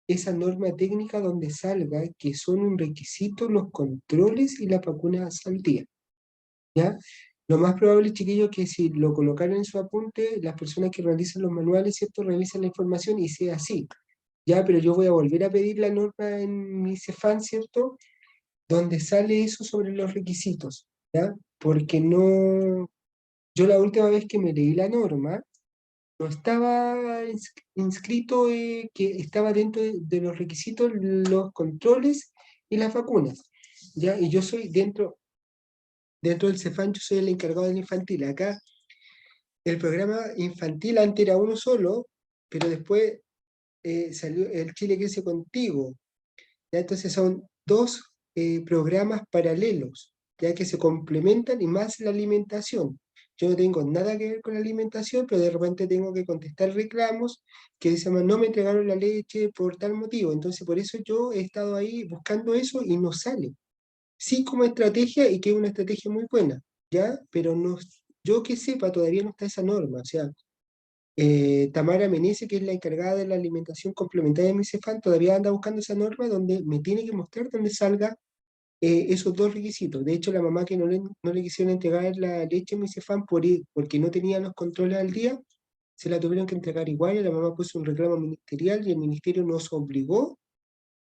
Speaker 2: esa norma técnica donde salga que son un requisito los controles y las vacunas al día, ¿ya? Lo más probable, chiquillos, que si lo colocaron en su apunte, las personas que realizan los manuales, ¿cierto? Revisen la información y sea así, ¿ya? Pero yo voy a volver a pedir la norma en mi Cefam, ¿cierto? Donde sale eso sobre los requisitos, ¿ya? Porque no... Yo la última vez que me leí la norma, no estaba inscrito que estaba dentro de los requisitos los controles y las vacunas, ¿ya? Y yo soy dentro del Cefam, yo soy el encargado del infantil. Acá el programa infantil antes era uno solo, pero después salió el Chile Crece Contigo, ¿ya? Entonces son dos programas paralelos, ya que se complementan y más la alimentación. Yo no tengo nada que ver con la alimentación, pero de repente tengo que contestar reclamos que dicen, no me entregaron la leche por tal motivo. Entonces, por eso yo he estado ahí buscando eso y no sale. Sí como estrategia y que es una estrategia muy buena, ¿ya? Pero no, yo que sepa, todavía no está esa norma. O sea, Tamara Menezes, que es la encargada de la alimentación complementaria de mi Cefam, todavía anda buscando esa norma donde me tiene que mostrar dónde salga esos dos requisitos. De hecho, la mamá que no le quisieron entregar la leche en mi Cefam porque no tenía los controles al día, se la tuvieron que entregar igual y la mamá puso un reclamo ministerial y el ministerio nos obligó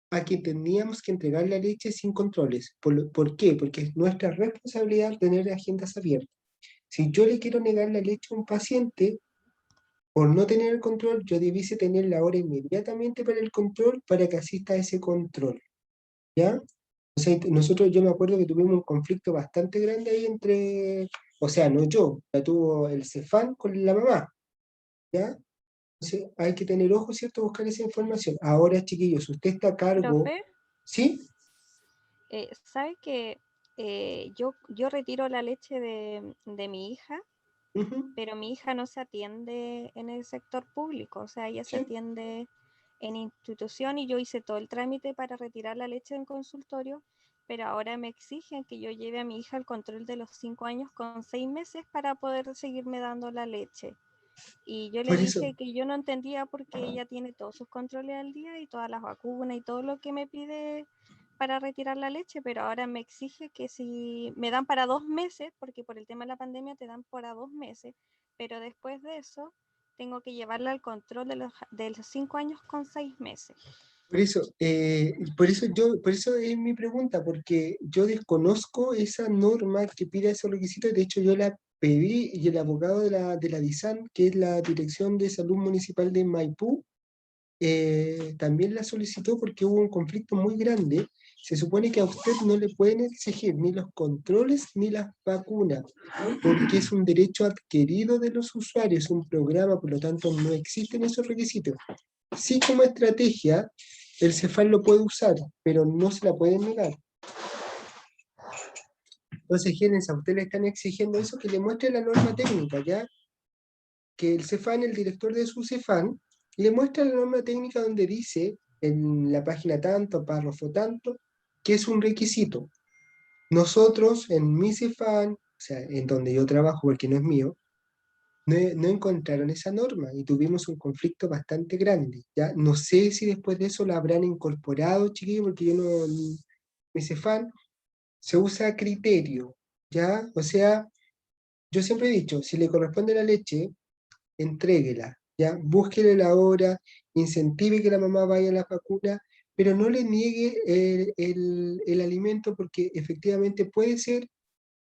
Speaker 2: a que teníamos que entregar la leche sin controles. ¿Por qué? Porque es nuestra responsabilidad tener agendas abiertas. Si yo le quiero negar la leche a un paciente, por no tener el control, yo debiese tener la hora inmediatamente para el control para que asista a ese control, ¿ya? O sea, yo me acuerdo que tuvimos un conflicto bastante grande ahí o sea, no yo, la tuvo el Cefam con la mamá, ¿ya? O Entonces, hay que tener ojo, ¿cierto? Buscar esa información. Ahora, chiquillos, usted está a cargo,
Speaker 1: Profe,
Speaker 2: ¿sí?
Speaker 1: ¿sabe que yo retiro la leche de mi hija,
Speaker 2: Ujú,
Speaker 1: pero mi hija no se atiende en el sector público, o sea, ella se
Speaker 2: sí.
Speaker 1: atiende en institución y yo hice todo el trámite para retirar la leche en consultorio, pero ahora me exigen que yo lleve a mi hija al control de los 5 años con 6 meses para poder seguirme dando la leche. Y yo le
Speaker 2: Por eso,
Speaker 1: dije que yo no entendía por qué ella tiene todos sus controles al día y todas las vacunas y todo lo que me pide para retirar la leche, pero ahora me exige que si me dan para 2 meses, porque por el tema de la pandemia te dan para 2 meses, pero después de eso tengo que llevarla al control de los 5 años con 6 meses.
Speaker 2: por eso es mi pregunta, porque yo desconozco esa norma que pide esos requisitos. De hecho, yo la pedí y el abogado de la DISAN, que es la Dirección de Salud Municipal de Maipú, también la solicitó porque hubo un conflicto muy grande. Se supone que a usted no le pueden exigir ni los controles ni las vacunas, porque es un derecho adquirido de los usuarios, un programa, por lo tanto no existen esos requisitos. Sí, como estrategia, el Cefal lo puede usar, pero no se la pueden negar. Entonces, Génesis, a usted le están exigiendo eso, que le muestre la norma técnica, ¿ya? Que el Cefan, el director de su Cefan, le muestra la norma técnica donde dice, en la página tanto, párrafo tanto, que es un requisito. Nosotros, en mi Cefan, o sea, en donde yo trabajo, porque no es mío, no encontraron esa norma y tuvimos un conflicto bastante grande. ¿Ya? No sé si después de eso la habrán incorporado, chiquillos, porque yo no, mi Cefan se usa criterio, ¿ya? O sea, yo siempre he dicho, si le corresponde la leche, entréguela, ¿ya? Búsquele la hora, incentive que la mamá vaya a la vacuna, pero no le niegue el alimento, porque efectivamente puede ser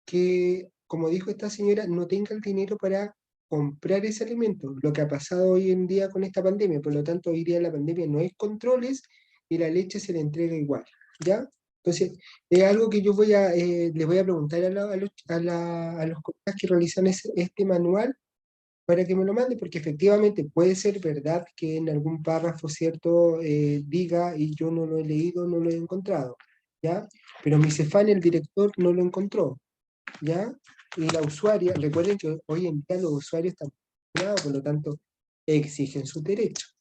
Speaker 2: que, como dijo esta señora, no tenga el dinero para comprar ese alimento, lo que ha pasado hoy en día con esta pandemia. Por lo tanto, hoy día en la pandemia no hay controles y la leche se le entrega igual, ¿ya? Entonces, es algo que yo les voy a preguntar a los colegas que realizan este manual para que me lo mande, porque efectivamente puede ser verdad que en algún párrafo, ¿cierto?, diga, y yo no lo he leído, no lo he encontrado, ¿ya? Pero mi Cefán, el director, no lo encontró, ¿ya? Y la usuaria, recuerden que hoy en día los usuarios están vacunados, por lo tanto, exigen sus derechos.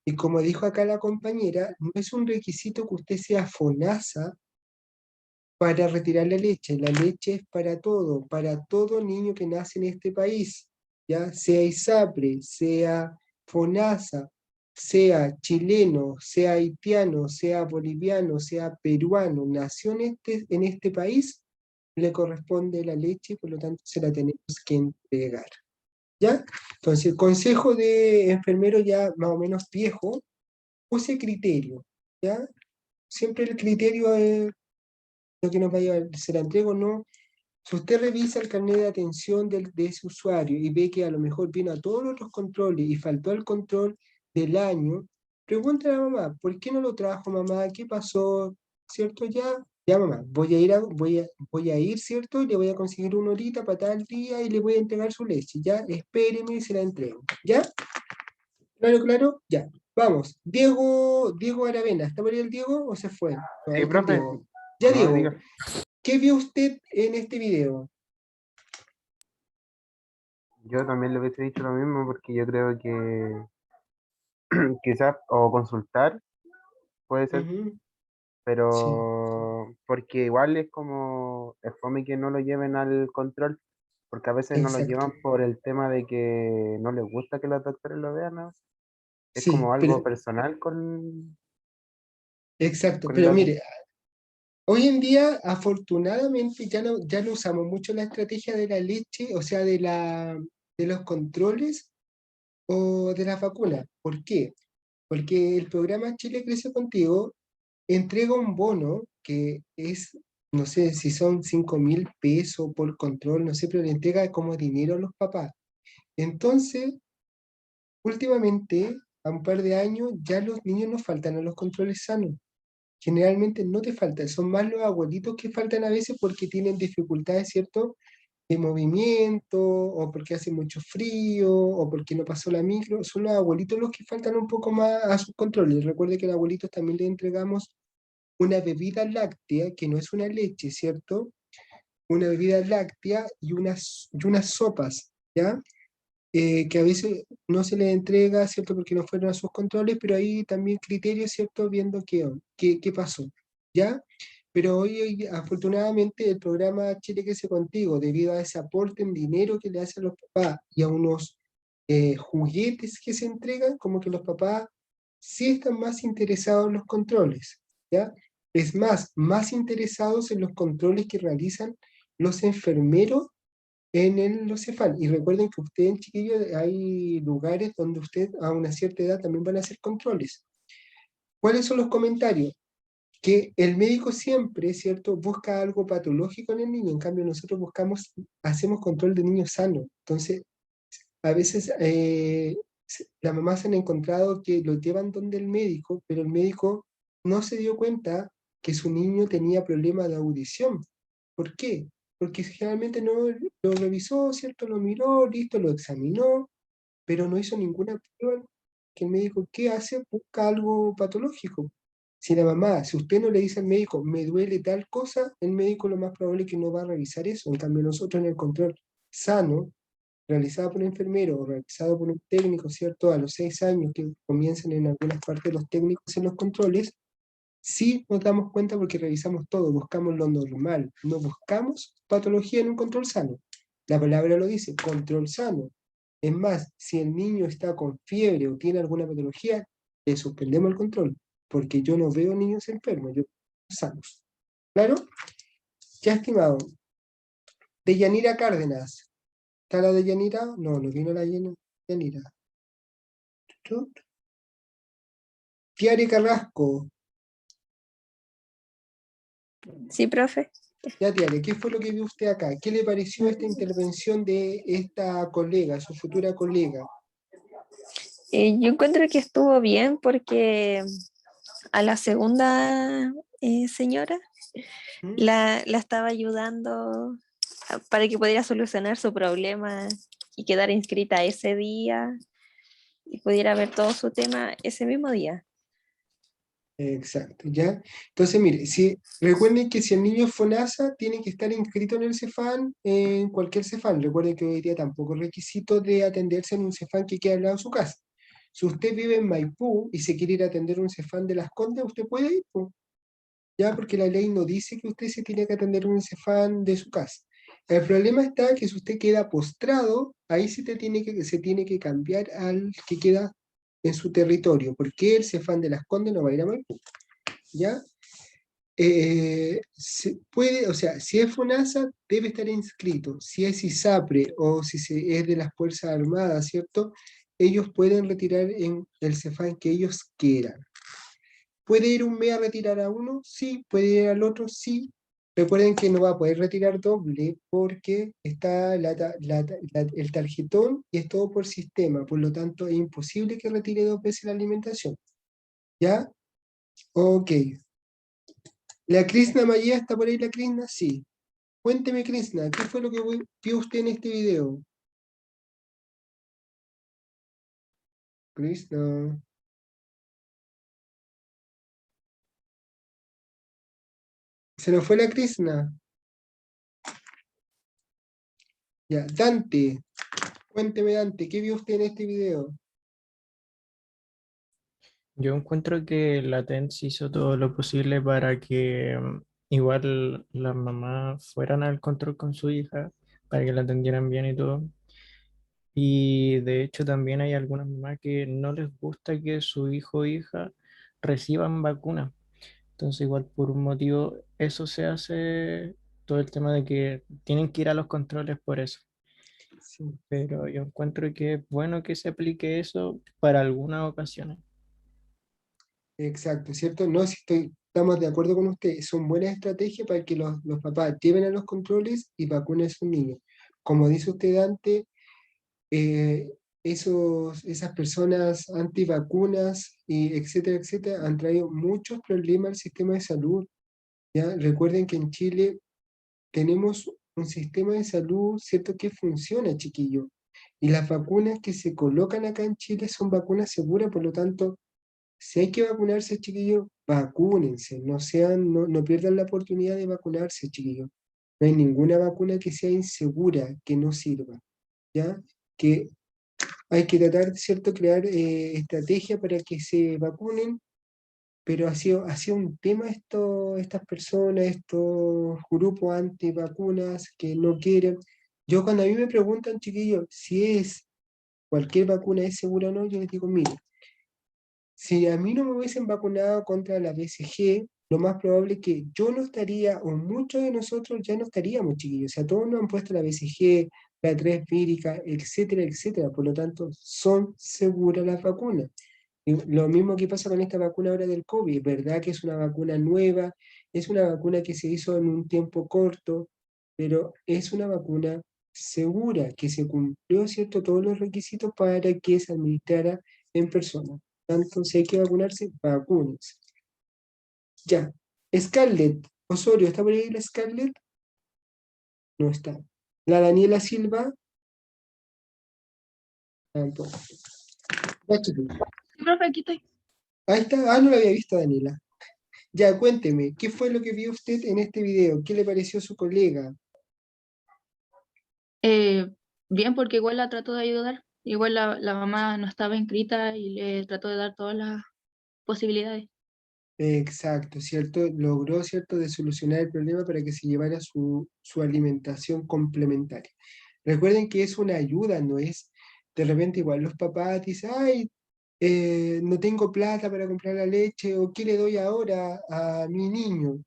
Speaker 2: Y como dijo acá la compañera, no es un requisito que usted sea FONASA para retirar la leche es para todo niño que nace en este país, ya sea ISAPRE, sea FONASA, sea chileno, sea haitiano, sea boliviano, sea peruano, nació en este país, le corresponde la leche, por lo tanto se la tenemos que entregar, ¿ya? Entonces, consejo de enfermero ya más o menos viejo, use criterio, ¿ya? Siempre el criterio es lo que nos va a llevar, se la entrego o no. Si usted revisa el carnet de atención de ese usuario y ve que a lo mejor vino a todos los controles y faltó al control del año, pregúntale a la mamá, ¿por qué no lo trajo, mamá? ¿Qué pasó? ¿Cierto? Ya mamá, voy a ir, ¿cierto? Y le voy a conseguir una horita para tal día y le voy a entregar su leche, ya, espéreme y se la entrego, ¿ya? Claro, ya. Vamos, Diego Aravena, ¿está por ahí el Diego o se fue? No,
Speaker 6: Sí,
Speaker 2: ahí está el
Speaker 6: profe.
Speaker 2: Diego. Ya,
Speaker 6: No,
Speaker 2: Diego,
Speaker 6: diga.
Speaker 2: ¿qué vio usted en este video?
Speaker 6: Yo también le hubiese dicho lo mismo porque yo creo que quizás o consultar puede ser,
Speaker 2: Ujú, sí,
Speaker 6: pero porque igual es como, es fome que no lo lleven al control, porque a veces no lo
Speaker 2: exacto.
Speaker 6: llevan por el tema de que no les gusta que los doctores lo vean, ¿no? Es
Speaker 2: Sí,
Speaker 6: como algo
Speaker 2: pero
Speaker 6: personal con,
Speaker 2: exacto.
Speaker 6: con
Speaker 2: Pero
Speaker 6: el...
Speaker 2: mire, hoy en día, afortunadamente, ya no usamos mucho la estrategia de la leche, o sea, de los controles o de las vacunas. ¿Por qué? Porque el programa Chile Crece Contigo entrega un bono que es, no sé si son 5.000 pesos por control, no sé, pero le entrega como dinero a los papás. Entonces, últimamente, a un par de años, ya los niños no faltan a los controles sanos. Generalmente no te faltan, son más los abuelitos que faltan a veces porque tienen dificultades, ¿cierto? de movimiento, o porque hace mucho frío, o porque no pasó la micro, son los abuelitos los que faltan un poco más a sus controles. Recuerde que a los abuelitos también le entregamos una bebida láctea, que no es una leche, ¿cierto? Una bebida láctea y unas sopas, ¿ya? Que a veces no se les entrega, ¿cierto? Porque no fueron a sus controles, pero ahí también criterios, ¿cierto? Viendo qué pasó, ¿ya? Pero hoy, afortunadamente, el programa Chile Crece Contigo, debido a ese aporte en dinero que le hacen los papás y a unos juguetes que se entregan, como que los papás sí están más interesados en los controles, ¿ya? Es más interesados en los controles que realizan los enfermeros en los Cefal. Y recuerden que ustedes, chiquillos, hay lugares donde usted a una cierta edad también van a hacer controles. ¿Cuáles son los comentarios? Que el médico siempre, ¿cierto?, busca algo patológico en el niño, en cambio nosotros hacemos control de niños sanos. Entonces, a veces las mamás han encontrado que lo llevan donde el médico, pero el médico no se dio cuenta que su niño tenía problemas de audición. ¿Por qué? Porque generalmente no lo revisó, ¿cierto? Lo miró, listo, lo examinó, pero no hizo ninguna prueba. Que el médico, ¿qué hace? Busca algo patológico. Si la mamá, si usted no le dice al médico, me duele tal cosa, el médico lo más probable es que no va a revisar eso. En cambio, nosotros en el control sano, realizado por un enfermero o realizado por un técnico, ¿cierto? A los 6 años que comienzan en algunas partes los técnicos en los controles, sí nos damos cuenta porque revisamos todo, buscamos lo normal, no buscamos patología en un control sano. La palabra lo dice, control sano. Es más, si el niño está con fiebre o tiene alguna patología, le suspendemos el control, porque yo no veo niños enfermos, yo veo sanos. ¿Claro? Ya, estimado. De Yanira Cárdenas. ¿Está la de Yanira? No, no vino la Yanira. Tiare Carrasco.
Speaker 12: Sí, profe.
Speaker 2: Ya, Tiare, ¿qué fue lo que vio usted acá? ¿Qué le pareció esta intervención de esta colega, su futura colega?
Speaker 12: Yo encuentro que estuvo bien porque a la segunda señora la estaba ayudando para que pudiera solucionar su problema y quedar inscrita ese día y pudiera ver todo su tema ese mismo día.
Speaker 2: Exacto, ¿ya? Entonces, mire, recuerden que si el niño es FONASA, tiene que estar inscrito en el CEFAN, en cualquier CEFAN. Recuerden que hoy día tampoco es requisito de atenderse en un CEFAN que queda al lado de su casa. Si usted vive en Maipú y se quiere ir a atender un CEFAN de Las Condes, usted puede ir, po, ¿ya? Porque la ley no dice que usted se tiene que atender en un CEFAN de su casa. El problema está que si usted queda postrado, ahí se tiene que cambiar al que queda en su territorio, porque el CEFAN de Las Condes no va a ir a Maipú, ¿ya? Se puede, o sea, si es FONASA, debe estar inscrito. Si es ISAPRE o si es de las Fuerzas Armadas, ¿cierto? Ellos pueden retirar en el CEFAN que ellos quieran. ¿Puede ir un mes a retirar a uno? Sí. ¿Puede ir al otro? Sí. Recuerden que no va a poder retirar doble porque está el tarjetón y es todo por sistema, por lo tanto es imposible que retire 2 veces la alimentación. ¿Ya? Ok. ¿La Krishna Maya está por ahí, la Krishna? Sí. Cuénteme, Krishna, ¿qué fue lo que vio usted en este video? Krishna. ¿Se nos fue la Krishna? Ya, Dante. Cuénteme, Dante, ¿qué vio usted en este video?
Speaker 9: Yo encuentro que la TENS hizo todo lo posible para que igual las mamás fueran al control con su hija, para que la atendieran bien y todo. Y de hecho también hay algunas mamás que no les gusta que su hijo o hija reciban vacunas. Entonces igual por un motivo eso se hace, todo el tema de que tienen que ir a los controles por eso.
Speaker 2: Sí.
Speaker 9: Pero yo encuentro que es bueno que se aplique eso para algunas ocasiones.
Speaker 2: Exacto, ¿cierto? No, si estamos de acuerdo con usted, son buenas estrategias para que los papás lleven a los controles y vacunen a sus niños. Como dice usted, Dante, esas personas antivacunas y etcétera, etcétera, han traído muchos problemas al sistema de salud. ¿Ya? Recuerden que en Chile tenemos un sistema de salud, ¿cierto?, que funciona, chiquillo. Y las vacunas que se colocan acá en Chile son vacunas seguras, por lo tanto, si hay que vacunarse, chiquillos, vacúnense, no pierdan la oportunidad de vacunarse, chiquillos. No hay ninguna vacuna que sea insegura, que no sirva, ¿ya? Que hay que tratar, ¿cierto?, crear estrategias para que se vacunen, pero ha sido un tema estas personas, estos grupos antivacunas que no quieren. Yo cuando a mí me preguntan, chiquillos, si cualquier vacuna es segura o no, yo les digo, mire, si a mí no me hubiesen vacunado contra la BCG, lo más probable es que yo no estaría, o muchos de nosotros ya no estaríamos, chiquillos. O sea, todos nos han puesto la BCG, la 3 vírica, etcétera, etcétera. Por lo tanto, son seguras las vacunas. Y lo mismo que pasa con esta vacuna ahora del COVID. Es verdad que es una vacuna nueva, es una vacuna que se hizo en un tiempo corto, pero es una vacuna segura, que se cumplió, ¿cierto?, todos los requisitos para que se administrara en persona. Tanto si hay que vacunarse, vacúnense. Ya. Scarlett Osorio, ¿está por ahí la Scarlett? No está. La Daniela Silva. Tampoco. Ya, chicos.
Speaker 11: Profe, aquí estoy.
Speaker 2: Ahí está. No la había visto, Daniela. Ya, cuénteme, ¿qué fue lo que vio usted en este video? ¿Qué le pareció a su colega?
Speaker 11: Bien, porque igual la trató de ayudar. Igual la mamá no estaba inscrita y le trató de dar todas las posibilidades.
Speaker 2: Exacto, ¿cierto? Logró, ¿cierto?, de solucionar el problema para que se llevara su alimentación complementaria. Recuerden que es una ayuda, no es de repente igual los papás dicen, ay, no tengo plata para comprar la leche, o ¿qué le doy ahora a mi niño?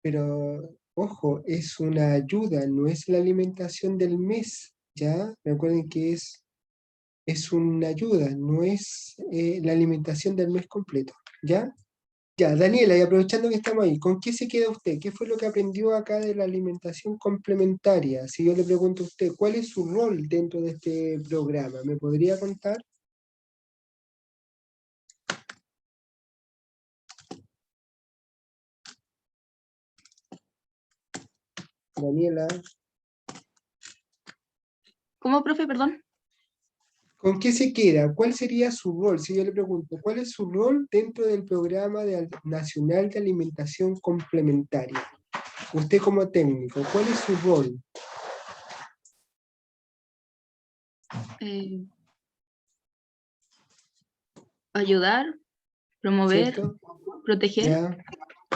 Speaker 2: Pero, ojo, es una ayuda, no es la alimentación del mes, ¿ya? Recuerden que es una ayuda, no es la alimentación del mes completo, ¿ya? Ya, Daniela, y aprovechando que estamos ahí, ¿con qué se queda usted? ¿Qué fue lo que aprendió acá de la alimentación complementaria? Si yo le pregunto a usted, ¿cuál es su rol dentro de este programa? ¿Me podría contar? Daniela.
Speaker 11: ¿Cómo, profe? Perdón.
Speaker 2: ¿Con qué se queda? ¿Cuál sería su rol? Si yo le pregunto, ¿cuál es su rol dentro del programa nacional de alimentación complementaria? Usted como técnico, ¿cuál es su rol?
Speaker 11: Ayudar, promover,
Speaker 2: ¿Cierto?
Speaker 11: proteger.
Speaker 2: Ya,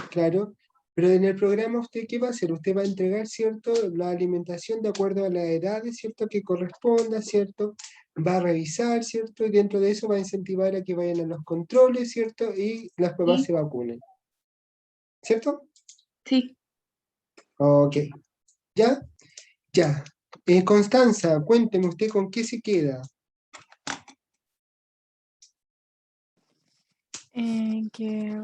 Speaker 2: claro. Pero en el programa, ¿usted qué va a hacer? Usted va a entregar, ¿cierto?, la alimentación de acuerdo a las edades, ¿cierto?, que corresponda, ¿cierto? Va a revisar, ¿cierto? Y dentro de eso va a incentivar a que vayan a los controles, ¿cierto? Y las papás
Speaker 11: Sí.
Speaker 2: se vacunen. ¿Cierto?
Speaker 11: Sí.
Speaker 2: Ok. ¿Ya? Ya. Constanza, cuénteme usted con qué se queda.
Speaker 8: Que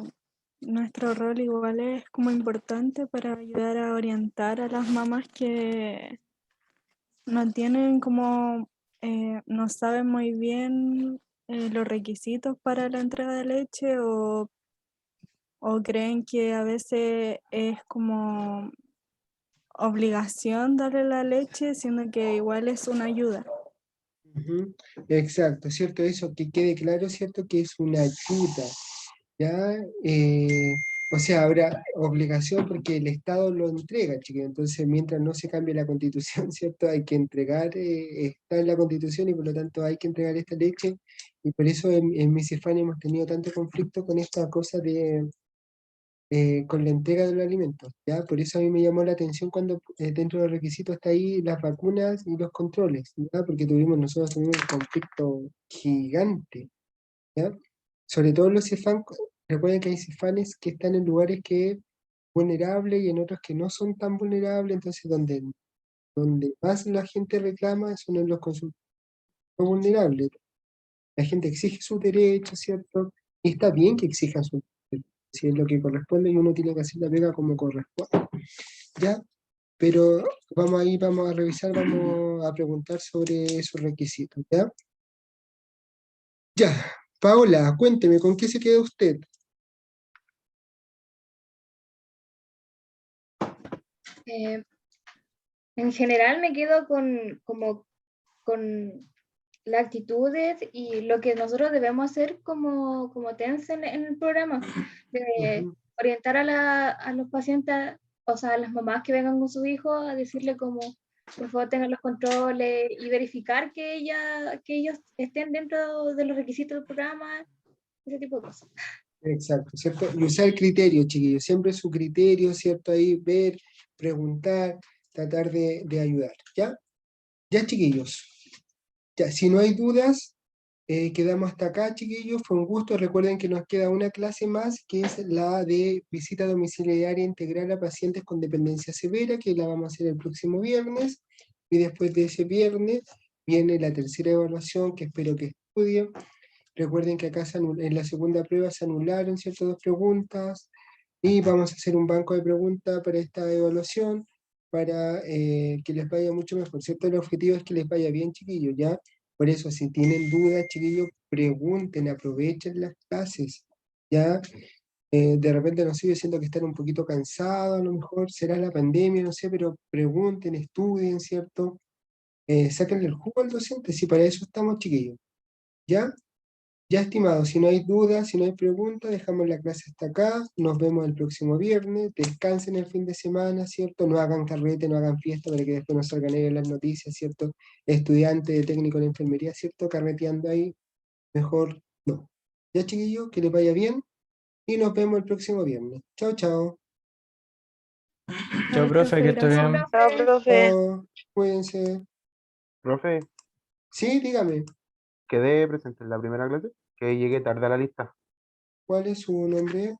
Speaker 8: nuestro rol igual es como importante para ayudar a orientar a las mamás que no tienen como, no saben muy bien los requisitos para la entrega de leche o creen que a veces es como obligación darle la leche, siendo que igual es una ayuda.
Speaker 2: Ujú. Exacto, ¿cierto? Eso que quede claro, ¿cierto? Que es una ayuda, ¿ya? O sea, habrá obligación porque el Estado lo entrega, chicos. Entonces, mientras no se cambie la Constitución, ¿cierto? Hay que entregar, está en la Constitución y por lo tanto hay que entregar esta leche. Y por eso en Misifan hemos tenido tanto conflicto con esta cosa con la entrega de los alimentos, ¿ya? Por eso a mí me llamó la atención cuando dentro de los requisitos está ahí las vacunas y los controles, ¿ya? Porque nosotros tuvimos un conflicto gigante, ¿ya? Sobre todo los CIFAN, recuerden que hay CIFANes que están en lugares que vulnerables y en otros que no son tan vulnerables, entonces donde más la gente reclama son en los consultorios vulnerables. La gente exige sus derechos, ¿cierto? Y está bien que exija sus derechos, si es lo que corresponde y uno tiene que hacer la pega como corresponde, ¿ya? Pero vamos a revisar, vamos a preguntar sobre esos requisitos, ¿ya? Ya, Paola, cuénteme, ¿con qué se queda usted?
Speaker 10: En general me quedo con las actitudes y lo que nosotros debemos hacer como TENS en el programa, de orientar a los pacientes, o sea, a las mamás que vengan con sus hijos, a decirle como, por favor, tengan los controles y verificar que ellos estén dentro de los requisitos del programa, ese tipo de cosas.
Speaker 2: Exacto, ¿cierto? Y usar el criterio, chiquillos, siempre su criterio, ¿cierto? Ahí ver, preguntar, tratar de ayudar, ¿ya? Ya, chiquillos. Ya, si no hay dudas, quedamos hasta acá, chiquillos. Fue un gusto. Recuerden que nos queda una clase más, que es la de visita domiciliaria integral a pacientes con dependencia severa, que la vamos a hacer el próximo viernes. Y después de ese viernes viene la tercera evaluación, que espero que estudien. Recuerden que acá en la segunda prueba se anularon ciertas 2 preguntas y vamos a hacer un banco de preguntas para esta evaluación para que les vaya mucho mejor, ¿cierto? El objetivo es que les vaya bien, chiquillos, ¿ya? Por eso, si tienen dudas, chiquillos, pregunten, aprovechen las clases, ¿ya? De repente, no sé, yo siento que están un poquito cansados, a lo mejor será la pandemia, no sé, pero pregunten, estudien, ¿cierto? Sáquenle el jugo al docente, si para eso estamos, chiquillos, ¿ya? Ya, estimados, si no hay dudas, si no hay preguntas, dejamos la clase hasta acá. Nos vemos el próximo viernes. Descansen el fin de semana, ¿cierto? No hagan carrete, no hagan fiesta para que después no salgan ahí en las noticias, ¿cierto? Estudiante de técnico en enfermería, ¿cierto? Carreteando ahí, mejor no. Ya, chiquillos, que les vaya bien y nos vemos el próximo viernes. Chao, chao.
Speaker 9: Chao, profe, que esté bien.
Speaker 1: Chao, profe.
Speaker 2: Chao, cuídense.
Speaker 6: Profe,
Speaker 2: Sí, dígame,
Speaker 6: quedé presente en la primera clase, que llegué tarde a la lista.
Speaker 2: ¿cuál es su nombre?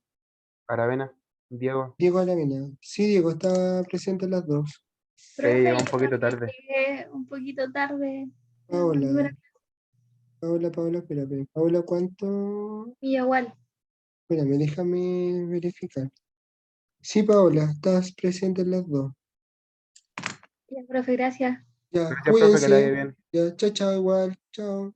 Speaker 6: Aravena, Diego,
Speaker 2: Diego Alamena. Sí, Diego, está presente en las 2.
Speaker 10: Profe,
Speaker 6: llegó
Speaker 10: yo
Speaker 6: un poquito
Speaker 10: también
Speaker 6: tarde.
Speaker 10: llegué un poquito tarde.
Speaker 2: Paola, Paola, espérame. Paola, ¿cuánto?
Speaker 10: Y igual.
Speaker 2: Espérame, déjame verificar. Sí, Paola, estás presente en las 2.
Speaker 10: Ya, profe, gracias.
Speaker 2: Ya,
Speaker 6: Gracias, profe, que le vaya
Speaker 2: cuídense.
Speaker 6: bien.
Speaker 2: Ya, chao, chao, igual. Chao.